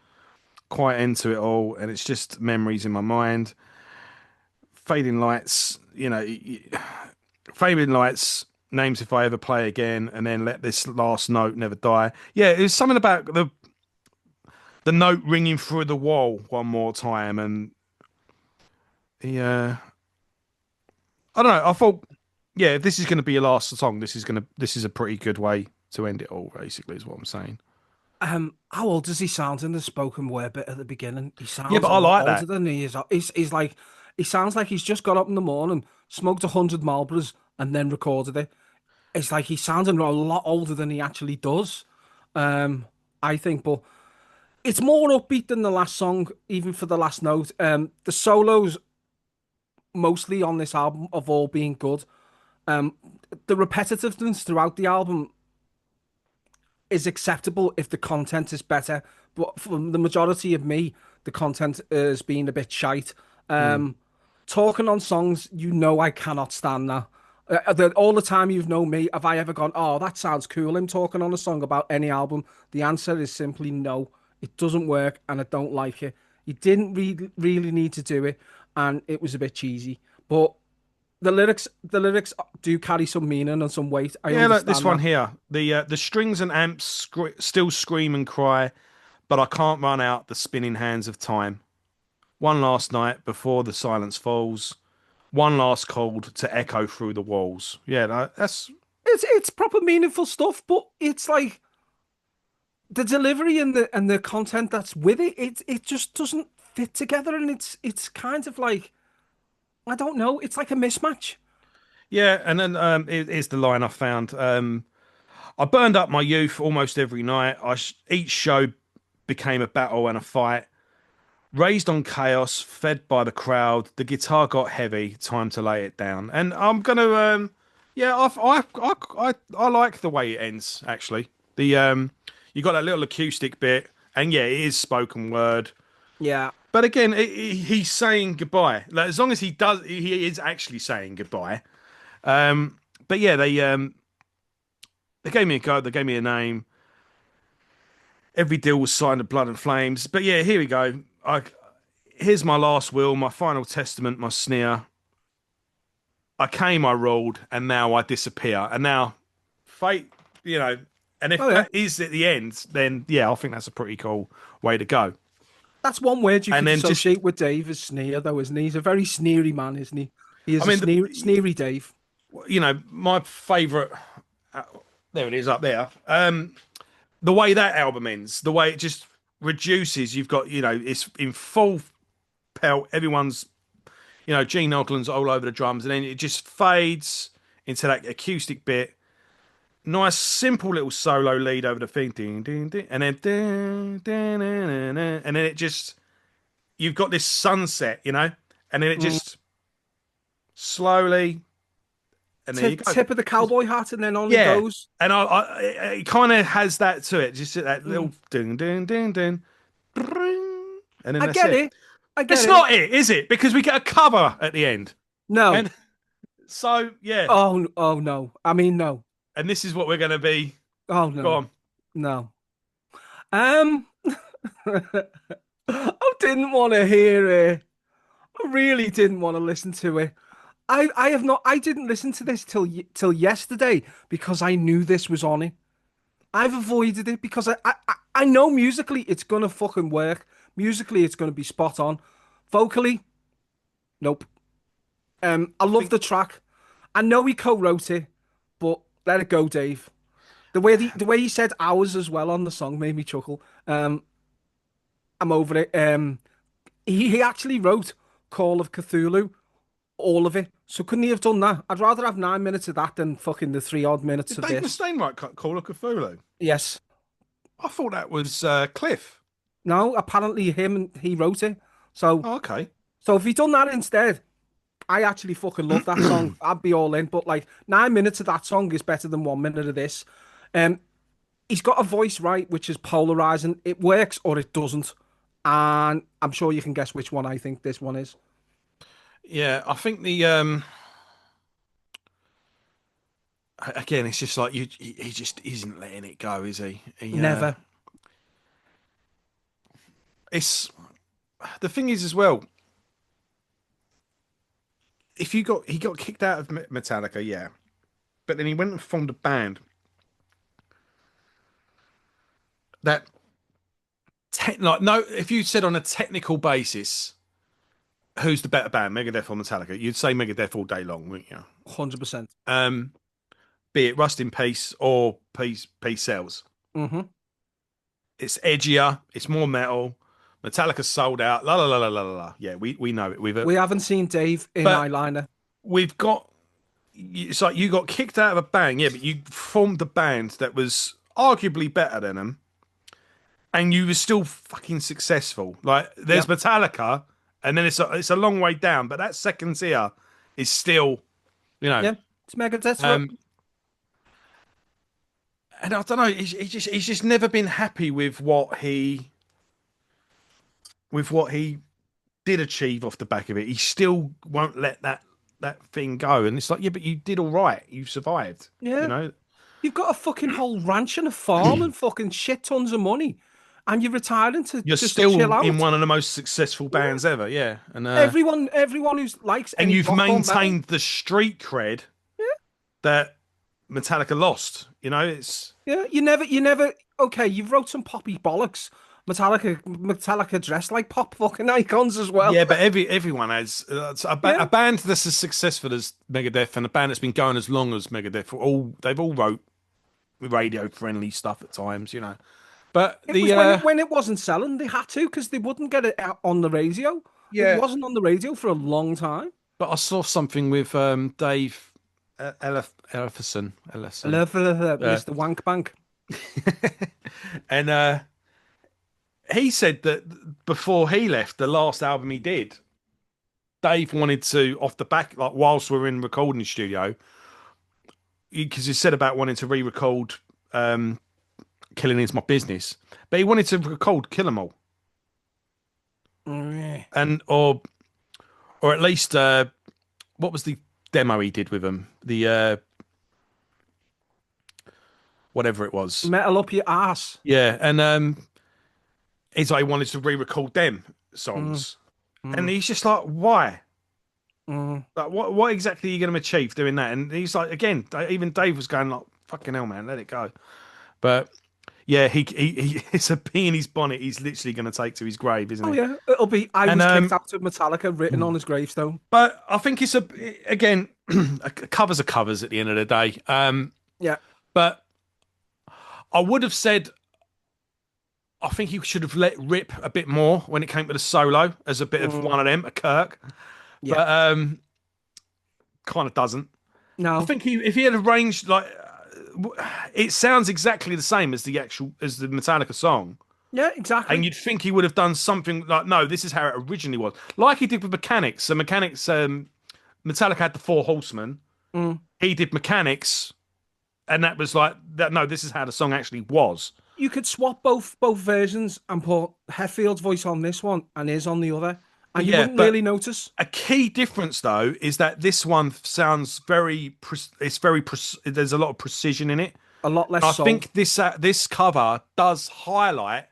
quite into it all, and it's just memories in my mind. Fading lights, fading lights. Names if I ever play again, and then let this last note never die. Yeah, it was something about the note ringing through the wall one more time, and yeah, I don't know. I thought, yeah, if this is going to be your last song, this is a pretty good way to end it all. Basically, is what I'm saying. How old does he sound in the spoken word bit at the beginning? He Yeah, sounds but a I lot like older that. than he is. He's like, he sounds like he's just got up in the morning, smoked 100 Marlboros, and then recorded it. It's like he's sounding a lot older than he actually does. Um, I think, but it's more upbeat than the last song, even for the last note. The solos mostly on this album have all been good. Um, the repetitiveness throughout the album is acceptable if the content is better. But for the majority of me, the content has been a bit shite. Mm. Talking on songs, I cannot stand that. All the time you've known me, have I ever gone, oh, that sounds cool, him talking on a song about any album? The answer is simply no. It doesn't work and I don't like it. You didn't really need to do it and it was a bit cheesy. But the lyrics do carry some meaning and some weight. I Yeah, look, this understand one that. here. The strings and amps still scream and cry, but I can't run out the spinning hands of time. One last night before the silence falls. One last cold to echo through the walls. Yeah, that's It's proper meaningful stuff, but it's like the delivery and the content that's with it, it just doesn't fit together, and it's kind of like I don't know, it's like a mismatch. yeah. And then here's the line I found. I burned up my youth almost every night. Each show became a battle and a fight. Raised on chaos, fed by the crowd. The guitar got heavy. Time to lay it down. And I'm gonna, yeah, I like the way it ends. Actually, you got that little acoustic bit, and yeah, it is spoken word. Yeah, But again, he's saying goodbye. Like, as long as he does, he is actually saying goodbye. But yeah, they gave me a go. They gave me a name. Every deal was signed of blood and flames. But yeah, here we go. Here's my last will, my final testament, my sneer. I came, I ruled, and now I disappear. And now, fate, you know, and if oh yeah, that is at the end, then yeah, I think that's a pretty cool way to go. that's one word you And could then just, associate with Dave as sneer, though, isn't he? He's a very sneery man, isn't he? He I is a mean, sneery Dave. my favourite, there it is up there. The way that album ends, the way it just reduces, you've got, it's in full pelt, everyone's Gene Oglin's all over the drums, and then it just fades into that acoustic bit. Nice, simple little solo lead over the thing, ding, ding, ding, and then ding, ding, ding, ding, ding, and then it just you've got this sunset, and then it Mm. just slowly, and there you go. Tip of the cowboy hat, and then on it Yeah, goes. and it kind of has that to it, just that Mm. little ding, ding, ding, ding, and then I that's get it. it. I get It's it. not it, is it? Because we get a cover at the end, No. and so yeah, Oh no. I mean, no. and this is what we're going to be. Oh Go no. on. No. Um, I didn't want to hear it. I really didn't want to listen to it. I have not. I didn't listen to this till yesterday because I knew this was on it. I've avoided it because I know musically it's gonna fucking work. Musically, it's gonna be spot on. Vocally, nope. I I love think the track. I know he co-wrote it, but let it go, Dave. The way he said "ours" as well on the song made me chuckle. I'm over it. He actually wrote Call of Cthulhu, all of it. So couldn't he have done that? I'd rather have 9 minutes of that than fucking the three odd minutes did of Dave this. Mustaine write Call of Cthulhu? Yes. I thought that was Cliff. No, apparently he wrote it. So Oh, okay. so if he done that instead, I actually fucking love that song. I'd be all in. But like 9 minutes of that song is better than 1 minute of this. Um, he's got a voice right, which is polarizing. It works or it doesn't. And I'm sure you can guess which one I think this one is. Yeah, I think the again, it's just like he just isn't letting it go, is he? Never. It's the thing is as well. If he got kicked out of Metallica, yeah, but then he went and formed a band that like no, if you said on a technical basis, who's the better band, Megadeth or Metallica? You'd say Megadeth all day long, wouldn't you? 100%. Be it Rust in Peace or Peace Cells. Mm-hmm. It's edgier, it's more metal. Metallica sold out. La la la la la la. Yeah, we know it. We haven't seen Dave in But eyeliner. we've got. It's like you got kicked out of a band, yeah, but you formed a band that was arguably better than them, and you were still fucking successful. Like there's Yep. Metallica, and then it's a long way down, but that second tier is still, you know. Yeah. It's Megadeth. Um, and I don't know. He's just never been happy with what he did achieve off the back of it. He still won't let that thing go, and it's like, yeah, but you did all right. You survived. You Yeah. know, You've got a fucking whole ranch and a farm and fucking shit tons of money. And you're retiring to you're just to chill still in out. one of the most successful Yeah. bands ever. Yeah, Everyone who likes and any you've rock or metal. maintained the street cred that Metallica lost. It's Yeah. You never okay, you've wrote some poppy bollocks. Metallica dressed like pop fucking icons as well. yeah, but everyone has a Yeah. band that's as successful as Megadeth and a band that's been going as long as Megadeth. They've all wrote radio friendly stuff at times. But It was when it wasn't selling, they had to because they wouldn't get it out on the radio. It yeah, wasn't on the radio for a long time. but I saw something with Dave Ellefson, Ellefson, Mr. Wank Bank. and he said that before he left, the last album he did, Dave wanted to, off the back, like whilst we are in recording studio, because he said about wanting to re-record "Killing Is My Business," but he wanted to record "Kill 'Em All," Yeah. and or at least what was the demo he did with them? The whatever it was. Metal up your ass. Yeah, and he's like he wanted to re-record them Mm, songs, and mm, he's just like, why? mm. Like, what exactly are you going to achieve doing that? And he's like, again, even Dave was going like, fucking hell, man, let it go. But yeah, he it's a bee in his bonnet. He's literally going to take to his grave, isn't Oh he? yeah, it'll be. I And was kicked out of Metallica, written on his gravestone. but I think it's again, covers are covers at the end of the day. Yeah. But I would have said, I think he should have let rip a bit more when it came to the solo as a bit of Mm. one of them, a Kirk. Yeah. but kind of doesn't. I No. think if he had arranged like it sounds exactly the same as the Metallica song, Yeah, and exactly. you'd think he would have done something like, no, this is how it originally was, like he did with Mechanics. So Mechanics, Metallica had the Four Horsemen. Mm. He did Mechanics, and that was like that. No, this is how the song actually was. You could swap both versions and put Hetfield's voice on this one and his on the other, and you Yeah, wouldn't but really notice. a key difference though is that this one sounds it's very there's a lot of precision in it. A lot less I soul. think this cover does highlight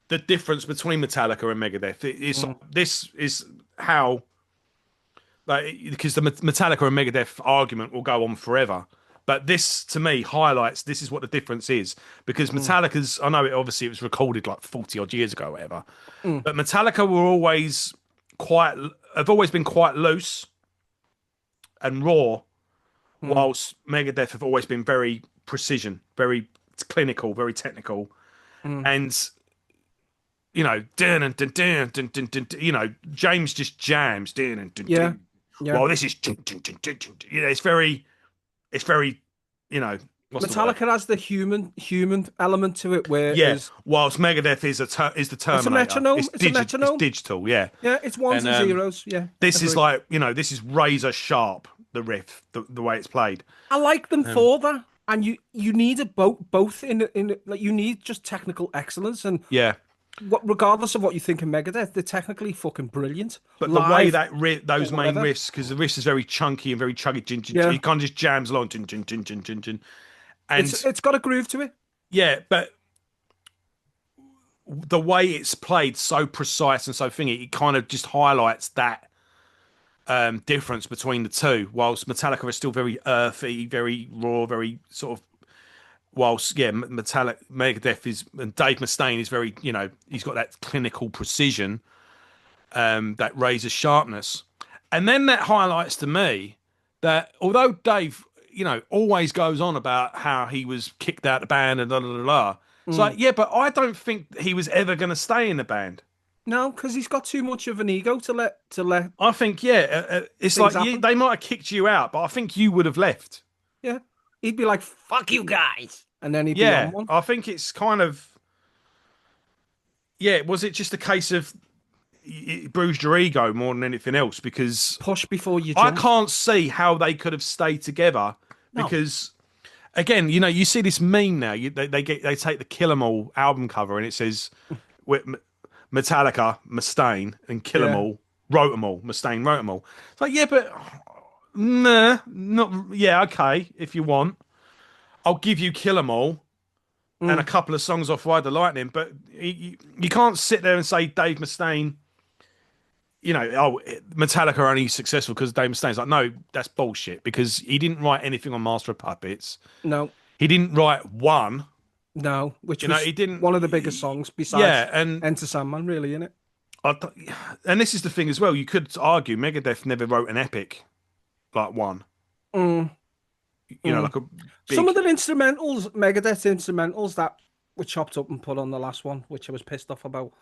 the difference between Metallica and Megadeth. Mm. This is how like because the Metallica and Megadeth argument will go on forever. But this to me highlights this is what the difference is because Mm. Metallica's I know it obviously it was recorded like 40 odd years ago or whatever. Mm. But Metallica were always quite have always been quite loose and raw, Mm. whilst Megadeth have always been very precision, very clinical, very technical. Mm. And dun, dun, dun, dun, dun, dun, dun, James just jams, dun, dun, dun, Yeah. dun. Yeah. While this is, dun, dun, dun, dun, dun, it's very, you know, what's the word? Metallica has the human element to it, Yeah. whereas Whilst Megadeth is the it's a Terminator. metronome. It's a It's metronome. digital. Yeah. Yeah, it's ones And and zeros. Yeah, this is agree. like, this is razor sharp. The riff, the way it's played. I like them Um, for that, and you need it both in like you need just technical excellence, and yeah. regardless of what you think of Megadeth, they're technically fucking brilliant But the way live that or those main whatever. riffs, because the riff is very chunky and very chuggy, Yeah, it kind of just jams along, chin, chin, chin, chin, chin, chin. it's And it's got a groove to it. yeah, but the way it's played so precise and so thingy, it kind of just highlights that difference between the two. Whilst Metallica is still very earthy, very raw, very sort of. Whilst Metallic Megadeth is and Dave Mustaine is very, he's got that clinical precision, that razor sharpness, and then that highlights to me that although Dave, always goes on about how he was kicked out of the band and it's Mm. like, yeah, but I don't think he was ever going to stay in the band. No, because he's got too much of an ego to let I think, yeah, it's things like happen. they might have kicked you out, but I think you would have left. Yeah, he'd be like, "Fuck you guys," and then he'd be on Yeah, one. I think it's kind of, yeah. Was it just a case of it bruised your ego more than anything else? Because Push before you I jump. can't see how they could have stayed together. No. Because again, you see this meme now. They take the Kill 'Em All album cover and it says Metallica, Mustaine, and Kill 'Em Yeah. All wrote 'em all. Mustaine wrote 'em all. It's like, yeah, but nah, not yeah. Okay, if you want, I'll give you Kill 'Em All and a Mm. couple of songs off Ride the Lightning. But you can't sit there and say Dave Mustaine. Metallica are only successful because Dave Mustaine's like, no, that's bullshit because he didn't write anything on Master of Puppets. No. He didn't write one. No, which was He didn't. one of the biggest songs besides Yeah, and Enter Sandman, really, innit? I, and this is the thing as well. You could argue Megadeth never wrote an epic like one. Mm, mm. Like a Some of big. the instrumentals, Megadeth instrumentals that were chopped up and put on the last one, which I was pissed off about.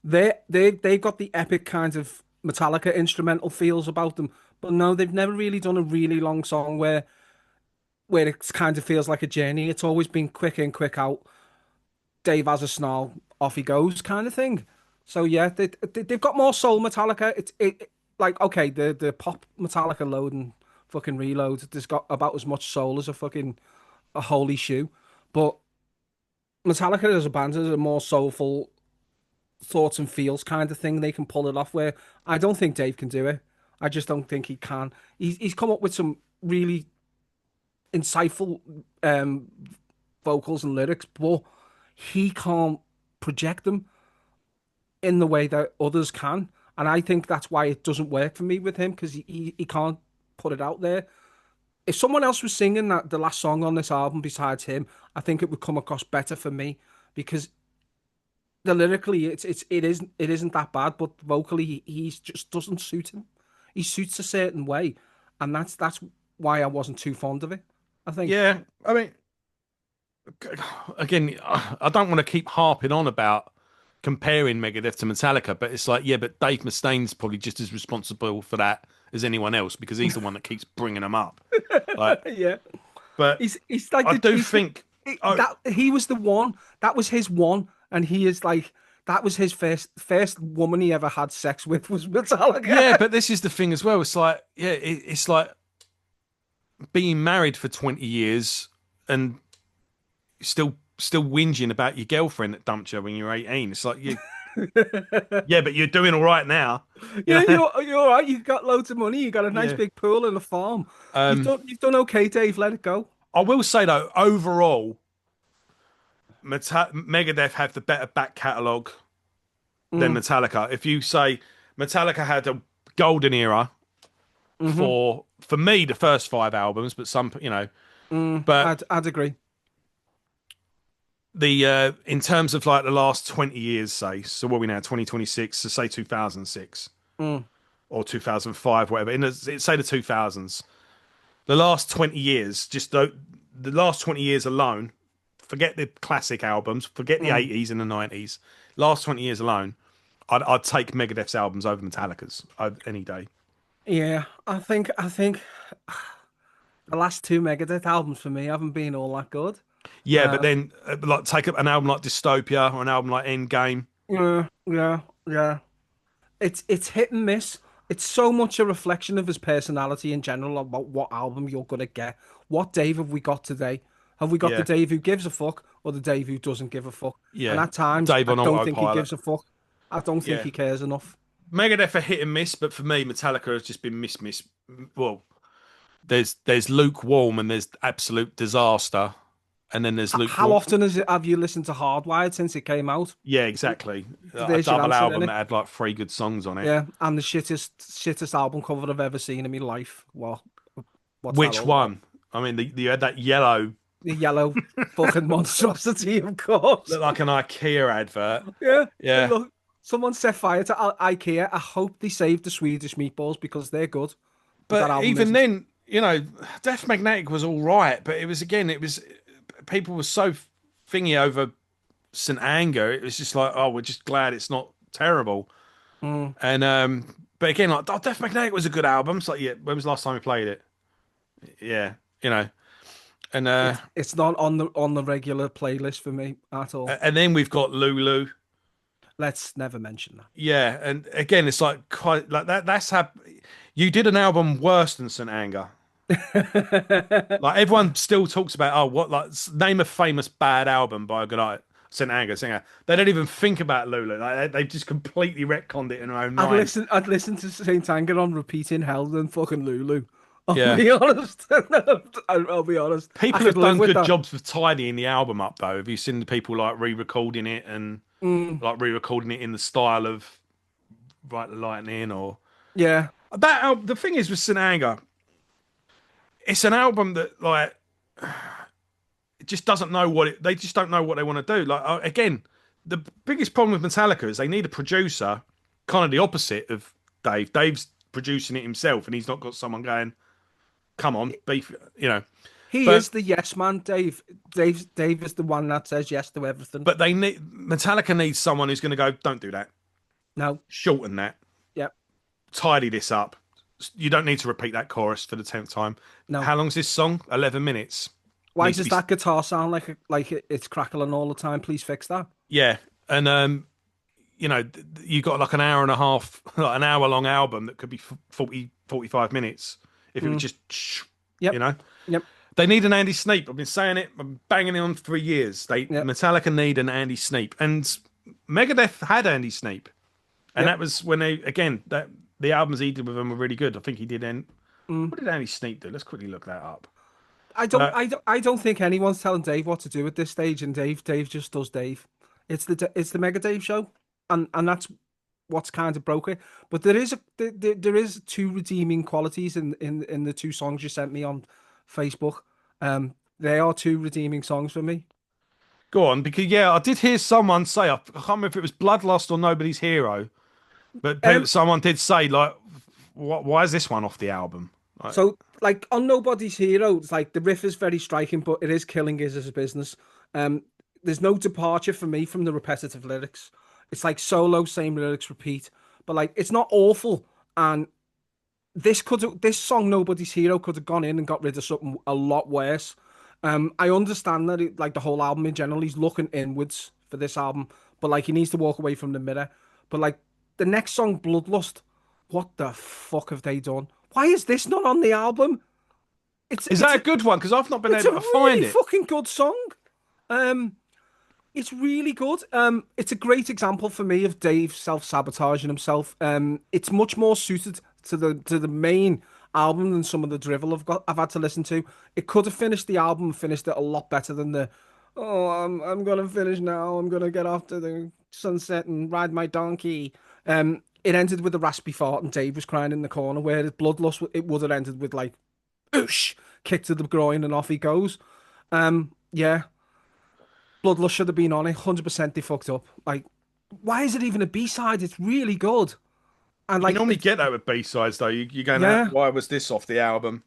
They got the epic kind of Metallica instrumental feels about them, but no, they've never really done a really long song where it kind of feels like a journey. It's always been quick in, quick out. Dave has a snarl, off he goes, kind of thing. So yeah, they've got more soul Metallica. Like okay, the pop Metallica load and fucking reload. There's got about as much soul as a holy shoe, but Metallica as a band is a more soulful thoughts and feels kind of thing. They can pull it off where I don't think Dave can do it. I just don't think he can. He's come up with some really insightful um, vocals and lyrics, but he can't project them in the way that others can. And I think that's why it doesn't work for me with him because he can't put it out there. If someone else was singing that the last song on this album besides him, I think it would come across better for me because the lyrically it isn't that bad, but vocally he's just doesn't suit him. He suits a certain way, and that's why I wasn't too fond of it. I think. Yeah, I mean, again, I don't want to keep harping on about comparing Megadeth to Metallica, but it's like, yeah, but Dave Mustaine's probably just as responsible for that as anyone else because he's the one that keeps bringing them up. Like, Yeah. but He's like I the do think, oh, that he was the one. That was his one, and he is like that was his first woman he ever had sex with was yeah, Metallica. but this is the thing as well. It's like, yeah, it's like being married for 20 years and still whinging about your girlfriend that dumped you when you were 18. It's like you, yeah, but you're doing all right now, you Yeah, know. you're all right. You got loads of money. You got a nice Yeah. big pool and a farm. Um, You've done okay, Dave. Let it go. I will say though, overall, Megadeth have the better back catalogue than Mm, Metallica. If you say Metallica had a golden era hmm for me the first five albums, but some but I'd agree. the in terms of like the last 20 years, say, so what are we now 2026, so say 2006 Mm, or 2005, whatever. Say the 2000s, the last 20 years, just the last 20 years alone. Forget the classic albums, forget the mm. 80s and the 90s. Last 20 years alone, I'd take Megadeth's albums over Metallica's any day. Yeah, I think the last two Megadeth albums for me haven't been all that good. Yeah, but Um, then like take up an album like Dystopia or an album like Endgame. yeah. It's hit and miss. It's so much a reflection of his personality in general about what album you're gonna get. What Dave have we got today? Have we got the Yeah, Dave who gives a fuck or the Dave who doesn't give a fuck? And yeah. at times, Dave I on don't think he autopilot. gives a fuck. I don't think Yeah, he cares enough. Megadeth are hit and miss, but for me, Metallica has just been miss. Well, there's lukewarm and there's absolute disaster, and then there's How lukewarm. often have you listened to Hardwired since it came out? Yeah, exactly. A There's your double answer, album innit? that had like three good songs on it. Yeah, and the shittest album cover I've ever seen in my life. Well, what's that Which all about? one? I mean, you had that yellow, The yellow fucking monstrosity, of course. looked like an IKEA advert. Yeah, Yeah, look, someone set fire to IKEA. I hope they saved the Swedish meatballs because they're good, but that but album even isn't. then, Death Magnetic was all right, but it was people were so thingy over St. Anger. It was just like, oh, we're just glad it's not terrible. Mm. And but again, like, oh, Death Magnetic was a good album. It's like, yeah, when was the last time we played it? Yeah, and It's not on the regular playlist for me at all. and then we've got Lulu. Let's never mention Yeah, and again, it's like quite like that. That's how you did an album worse than St. Anger. that. Like everyone still talks about, oh, what like name a famous bad album by a good St. Anger singer. They don't even think about Lulu. Like they've just completely retconned it in their own mind. I'd listen to Saint Anger on repeat in hell than fucking Lulu. I'll Yeah. be honest. I'll be honest. I People could have live done with good that. jobs with tidying the album up though. Have you seen the people like re-recording it and Mm, like re-recording it in the style of Right the Lightning or yeah. the thing is with St. Anger, it's an album that like it just doesn't know they just don't know what they want to do. Like again, the biggest problem with Metallica is they need a producer, kind of the opposite of Dave. Dave's producing it himself, and he's not got someone going, "Come on, beef," He But is the yes man, Dave. Dave is the one that says yes to everything. but they need Metallica needs someone who's going to go, "Don't do that. No. Shorten that. Yeah. Tidy this up. You don't need to repeat that chorus for the 10th time." No. How long's this song? 11 minutes. Why Needs to does be that guitar sound like it's crackling all the time? Please fix that. yeah, and you got like an hour and a half, like an hour long album that could be 40, 45 minutes if it was just, Yep. you know. Yep. They need an Andy Sneap. I've been saying it. I'm banging it on for years. Yep. Metallica need an Andy Sneap, and Megadeth had Andy Sneap, and Yep. that was when they again that the albums he did with them were really good. I think he did. Mm. What did Andy Sneap do? Let's quickly look that up. I don't. But I don't. I don't think anyone's telling Dave what to do at this stage, and Dave just does Dave. It's the Mega Dave show, and that's what's kind of broke it. But there is two redeeming qualities in the two songs you sent me on Facebook. They are two redeeming songs for me. go on, because yeah, I did hear someone say I can't remember if it was Bloodlust or Nobody's Hero, but Um, someone did say like, why is this one off the album? Like, So, like on Nobody's Hero, it's like the riff is very striking, but it is killing is as a business. There's no departure for me from the repetitive lyrics. It's like solo, same lyrics, repeat. But like, it's not awful. And this song Nobody's Hero could have gone in and got rid of something a lot worse. I understand that like the whole album in general, he's looking inwards for this album, but like he needs to walk away from the mirror. But like the next song, Bloodlust, what the fuck have they done? Why is this not on the album? It's Is it's that a good one? Because I've not been it's a able to find really it. fucking good song. Um, it's really good. It's a great example for me of Dave self-sabotaging himself. It's much more suited to the main album than some of the drivel I've had to listen to. It could have finished the album, finished it a lot better than the oh, I'm gonna finish now. I'm gonna get off to the sunset and ride my donkey. It ended with a raspy fart and Dave was crying in the corner. Where his Bloodlust, it would have ended with like oosh, kick to the groin and off he goes. Yeah, Bloodlust should have been on it. 100% they fucked up. Like, why is it even a B-side? It's really good. And You like, normally it's get that with B-sides, though. You're going out, yeah, why was this off the album?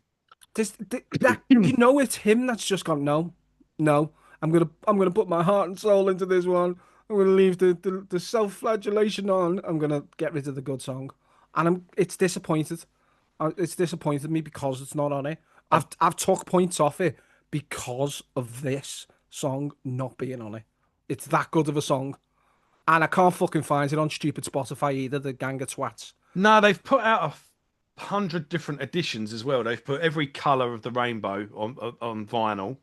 that it's him that's just gone. No, no, I'm gonna put my heart and soul into this one. I'm gonna leave the self-flagellation on. I'm gonna get rid of the good song, and it's disappointed. It's disappointed me because it's not on it. I've, I've took points off it because of this song not being on it. It's that good of a song. And I can't fucking find it on stupid Spotify either, the gang of twats. no, they've put out 100 different editions as well. They've put every color of the rainbow on vinyl,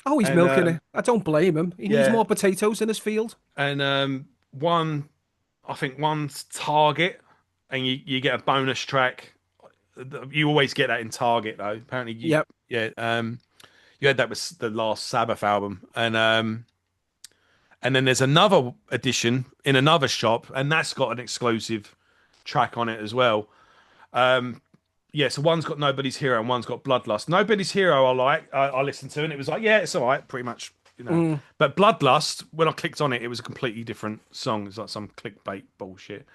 Oh, he's and milking it. I don't blame him. He needs yeah, more potatoes in his field. and one, I think one's Target, and you get a bonus track. You always get that in Target though. Apparently, Yep. yeah, you had that with the last Sabbath album, and then there's another edition in another shop, and that's got an exclusive track on it as well. Yeah, so one's got Nobody's Hero and one's got Bloodlust. Nobody's Hero, I listened to, and it was like, yeah, it's all right, pretty much, you know. Mm. But Bloodlust, when I clicked on it, it was a completely different song. It's like some clickbait bullshit.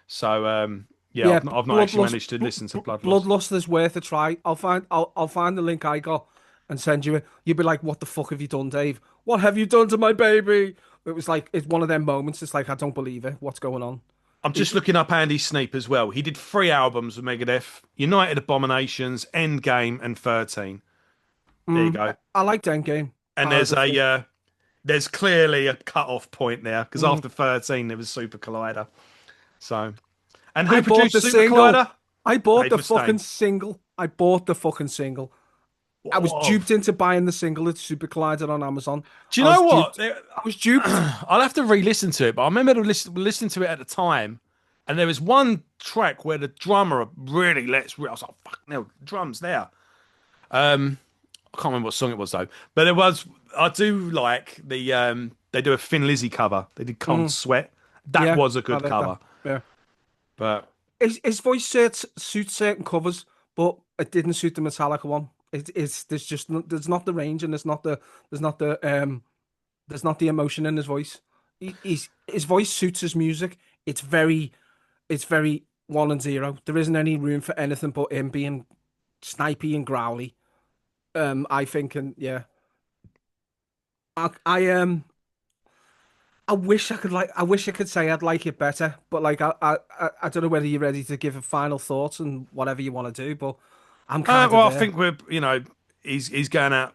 So, yeah, Yeah, I've not actually managed to listen to Bloodlust. Bloodlust is worth a try. I'll find the link I got and send you it. You'll be like, "What the fuck have you done, Dave? What have you done to my baby?" It was like it's one of them moments. It's like I don't believe it. What's going on? I'm It, just looking up Andy Sneap as well. He did 3 albums with Megadeth: United Abominations, Endgame, and 13. There you go. I like Endgame. And I prefer. there's clearly a cut-off point there because Mm. after 13 there was Super Collider. So, and I who bought produced the Super single. Collider? I bought Dave the fucking Mustaine. single. I bought the fucking single. I was Whoa. duped into buying the single at Super Collider on Amazon. Do you I know was what? duped. I was duped. I'll have to re-listen to it, but I remember listening to it at the time, and there was one track where the drummer really lets. I was like, "Fuck, no, drums there." I can't remember what song it was though, but there was. I do like they do a Thin Lizzy cover. They did "Cold Mm, Sweat." That yeah, was a I good like that. cover, Yeah. but His voice suits certain covers, but it didn't suit the Metallica one. It's there's not the range and there's not the there's not the emotion in his voice. His voice suits his music. It's very 1 and 0. There isn't any room for anything but him being snipey and growly. I think and yeah, I I wish I could I wish I could say I'd like it better, but like I don't know whether you're ready to give a final thoughts and whatever you want to do, but I'm kind of well, I there. think he's going out.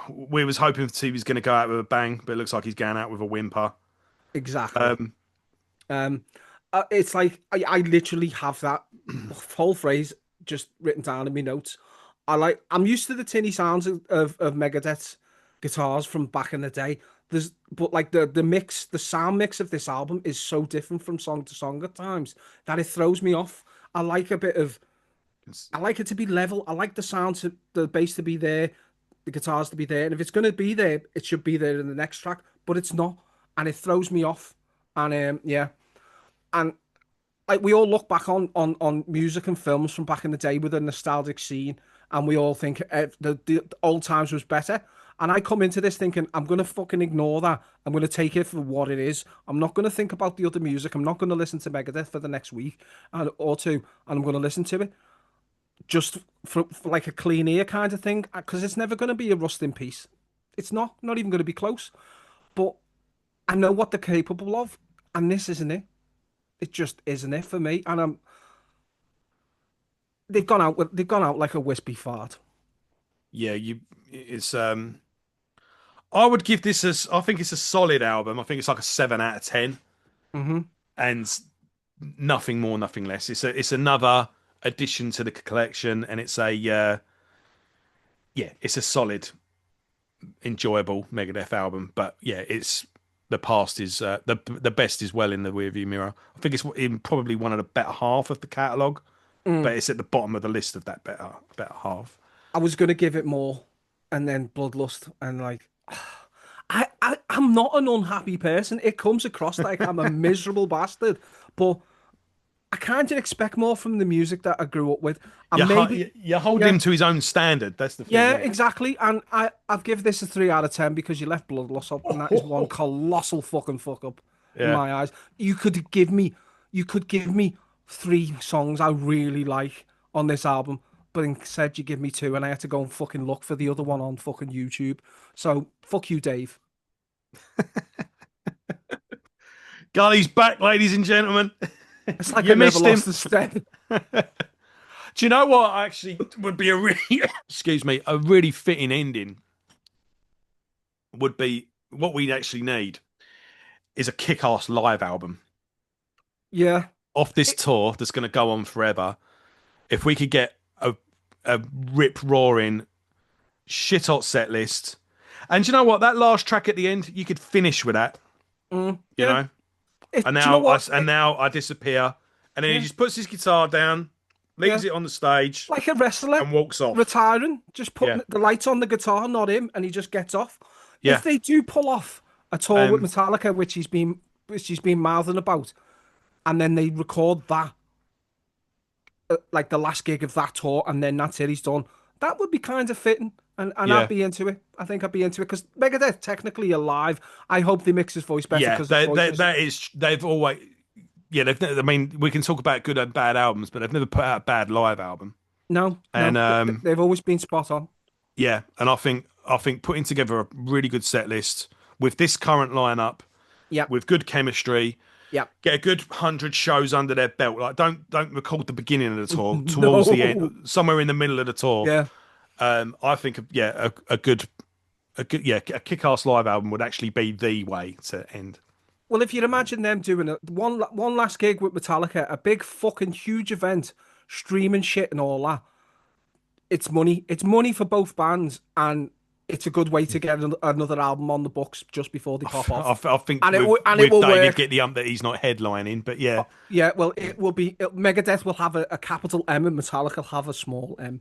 We was hoping he was going to go out with a bang, but it looks like he's going out with a whimper. Exactly. Um, Um, it's like I literally have that whole phrase just written down in my notes. I'm used to the tinny sounds of Megadeth's guitars from back in the day. But like the mix, the sound mix of this album is so different from song to song at times that it throws me off. I like a bit of I like it to be level. I like the sound to the bass to be there, the guitars to be there, and if it's gonna be there, it should be there in the next track. But it's not, and it throws me off. And yeah, and like we all look back on music and films from back in the day with a nostalgic scene, and we all think the old times was better. And I come into this thinking I'm gonna fucking ignore that. I'm gonna take it for what it is. I'm not gonna think about the other music. I'm not gonna listen to Megadeth for the next week or two, and I'm gonna listen to it just for like a clean ear kind of thing because it's never gonna be a rust in peace. It's not even gonna be close. But I know what they're capable of, and this isn't it. It just isn't it for me. And they've gone out like a wispy fart. Yeah, it's I would give this as I think it's a solid album. I think it's like a 7 out of 10, Hmm. and nothing more, nothing less. It's another addition to the collection, and it's a yeah, it's a solid, enjoyable Megadeth album. But yeah, it's the past is the best is well in the rearview mirror. I think it's in probably one of the better half of the catalog, Mm. but it's at the bottom of the list of that better half. I was gonna give it more, and then Bloodlust, and like, I'm not an unhappy person. It comes across like I'm a miserable bastard, but I kind of expect more from the music that I grew up with, and maybe, You hold yeah, him to his own standard. That's the thing. yeah, Yeah. exactly. And I've give this a 3 out of 10 because you left Bloodlust up, and that is one colossal fucking fuck up in Yeah. my eyes. You could give me 3 songs I really like on this album, but instead you give me two, and I had to go and fucking look for the other one on fucking YouTube. So fuck you, Dave. Gully's back, ladies and gentlemen. It's like I You never missed him. lost a step. Do you know what actually would be a really, excuse me, a really fitting ending would be what we actually need is a kick-ass live album Yeah. off this It- tour that's going to go on forever. If we could get a rip roaring shit hot set list, and do you know what, that last track at the end, you could finish with that, you yeah. know. Do you know what? And now I disappear, and then he Yeah. just puts his guitar down, Yeah. leaves it on the stage, Like a wrestler and walks off. retiring, just Yeah, putting the lights on the guitar, not him, and he just gets off. If yeah. they do pull off a tour with Um, Metallica, which he's been mouthing about, and then they record that, like the last gig of that tour, and then that's it, he's done. That would be kind of fitting, and I'd yeah, be into it. I think I'd be into it because Megadeth technically alive. I hope they mix his voice better yeah. because his voice is That is they've always yeah. I mean, we can talk about good and bad albums, but they've never put out a bad live album. no, And no. They've always been spot on. yeah, and I think putting together a really good set list with this current lineup, Yeah, with good chemistry, yeah. get a good 100 shows under their belt. Like don't record the beginning of the tour, towards the end, No. somewhere in the middle of the tour. Yeah. I think yeah, a good yeah, a kick-ass live album would actually be the way to end. Well, if you imagine them doing one last gig with Metallica, a big fucking huge event, streaming shit and all that, it's money. It's money for both bands, and it's a good way to get another album on the books just before they pop off. I think And it with will David work. get the that he's not headlining, but yeah, Yeah, well, it will be. Megadeth will have a capital M, and Metallica will have a small M.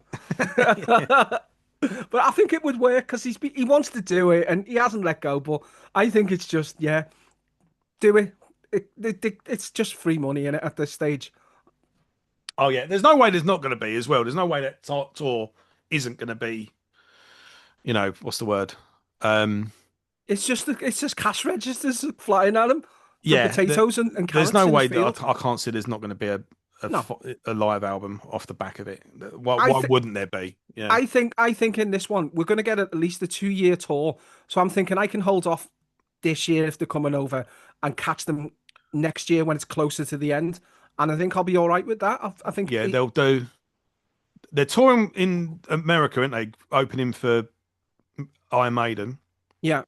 But I think it would work because he wants to do it, and he hasn't let go. But I think it's just, yeah, do it. It's just free money in it at this stage. oh yeah. There's no way there's not going to be as well. There's no way that tour isn't going to be. You know what's the word? Um, It's just cash registers flying at him for yeah. potatoes and There's carrots no in his way that field. I can't see there's not going to be No, a live album off the back of it. I Why think wouldn't there be? Yeah. I think in this one we're going to get at least a 2 year tour. So I'm thinking I can hold off this year if they're coming over and catch them next year when it's closer to the end. And I think I'll be all right with that. I think Yeah, they'll do. They're touring in America, aren't they? Opening for Iron Maiden. yeah,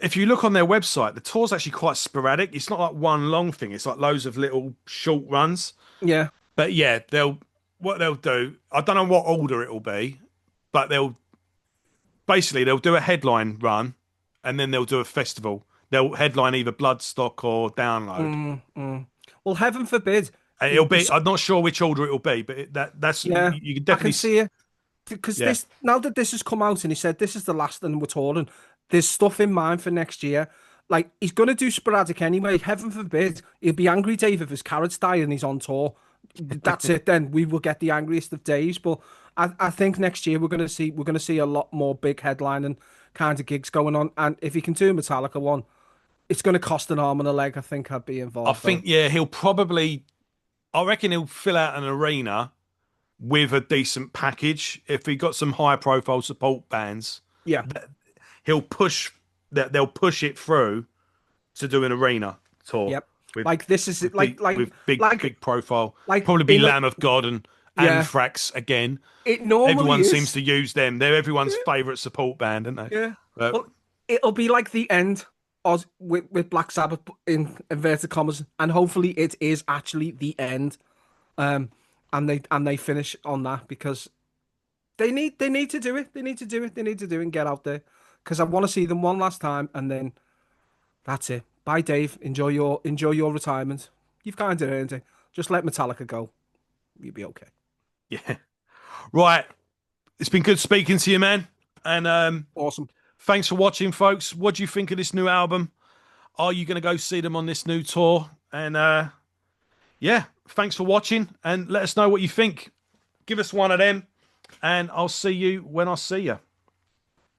If you look on their website, the tour's actually quite sporadic. It's not like one long thing. It's like loads of little short runs. yeah. But yeah, they'll do. I don't know what order it'll be, but they'll do a headline run, and then they'll do a festival. They'll headline either Bloodstock or Download. Mm, mm. Well, heaven forbid. And He, it'll he, be. I'm not sure which order it'll be, but that's yeah, you can I can definitely. see it because Yeah, this now that this has come out and he said this is the last and we're touring. There's stuff in mind for next year. Like he's gonna do sporadic anyway. Heaven forbid he'll be angry, Dave, if his carrots die and he's on tour. That's it. Then we will get the angriest of days. But I think next year we're gonna see a lot more big headlining kind of gigs going on. And if he can do a Metallica one, it's gonna cost an arm and a leg. I think I'd be I involved though. think yeah he'll probably. I reckon he'll fill out an arena with a decent package. If he got some high profile support bands, Yeah. he'll push they'll push it through to do an arena tour Yep. with Like this is with like big profile. like Probably be in Lamb of God and yeah. Anthrax again. It normally Everyone seems is. to use them. They're everyone's favourite support band, aren't they? Yeah. But Well, it'll be like the end of with Black Sabbath in inverted commas, and hopefully it is actually the end. Um, and they finish on that because they need to do it. They need to do it. They need to do it and get out there because I want to see them one last time, and then that's it. Bye, Dave. Enjoy your retirement. You've kind of earned it. Just let Metallica go. You'll be okay. yeah, right. It's been good speaking to you, man. And Awesome. thanks for watching, folks. What do you think of this new album? Are you going to go see them on this new tour? And yeah, thanks for watching, and let us know what you think. Give us one of them, and I'll see you when I see you.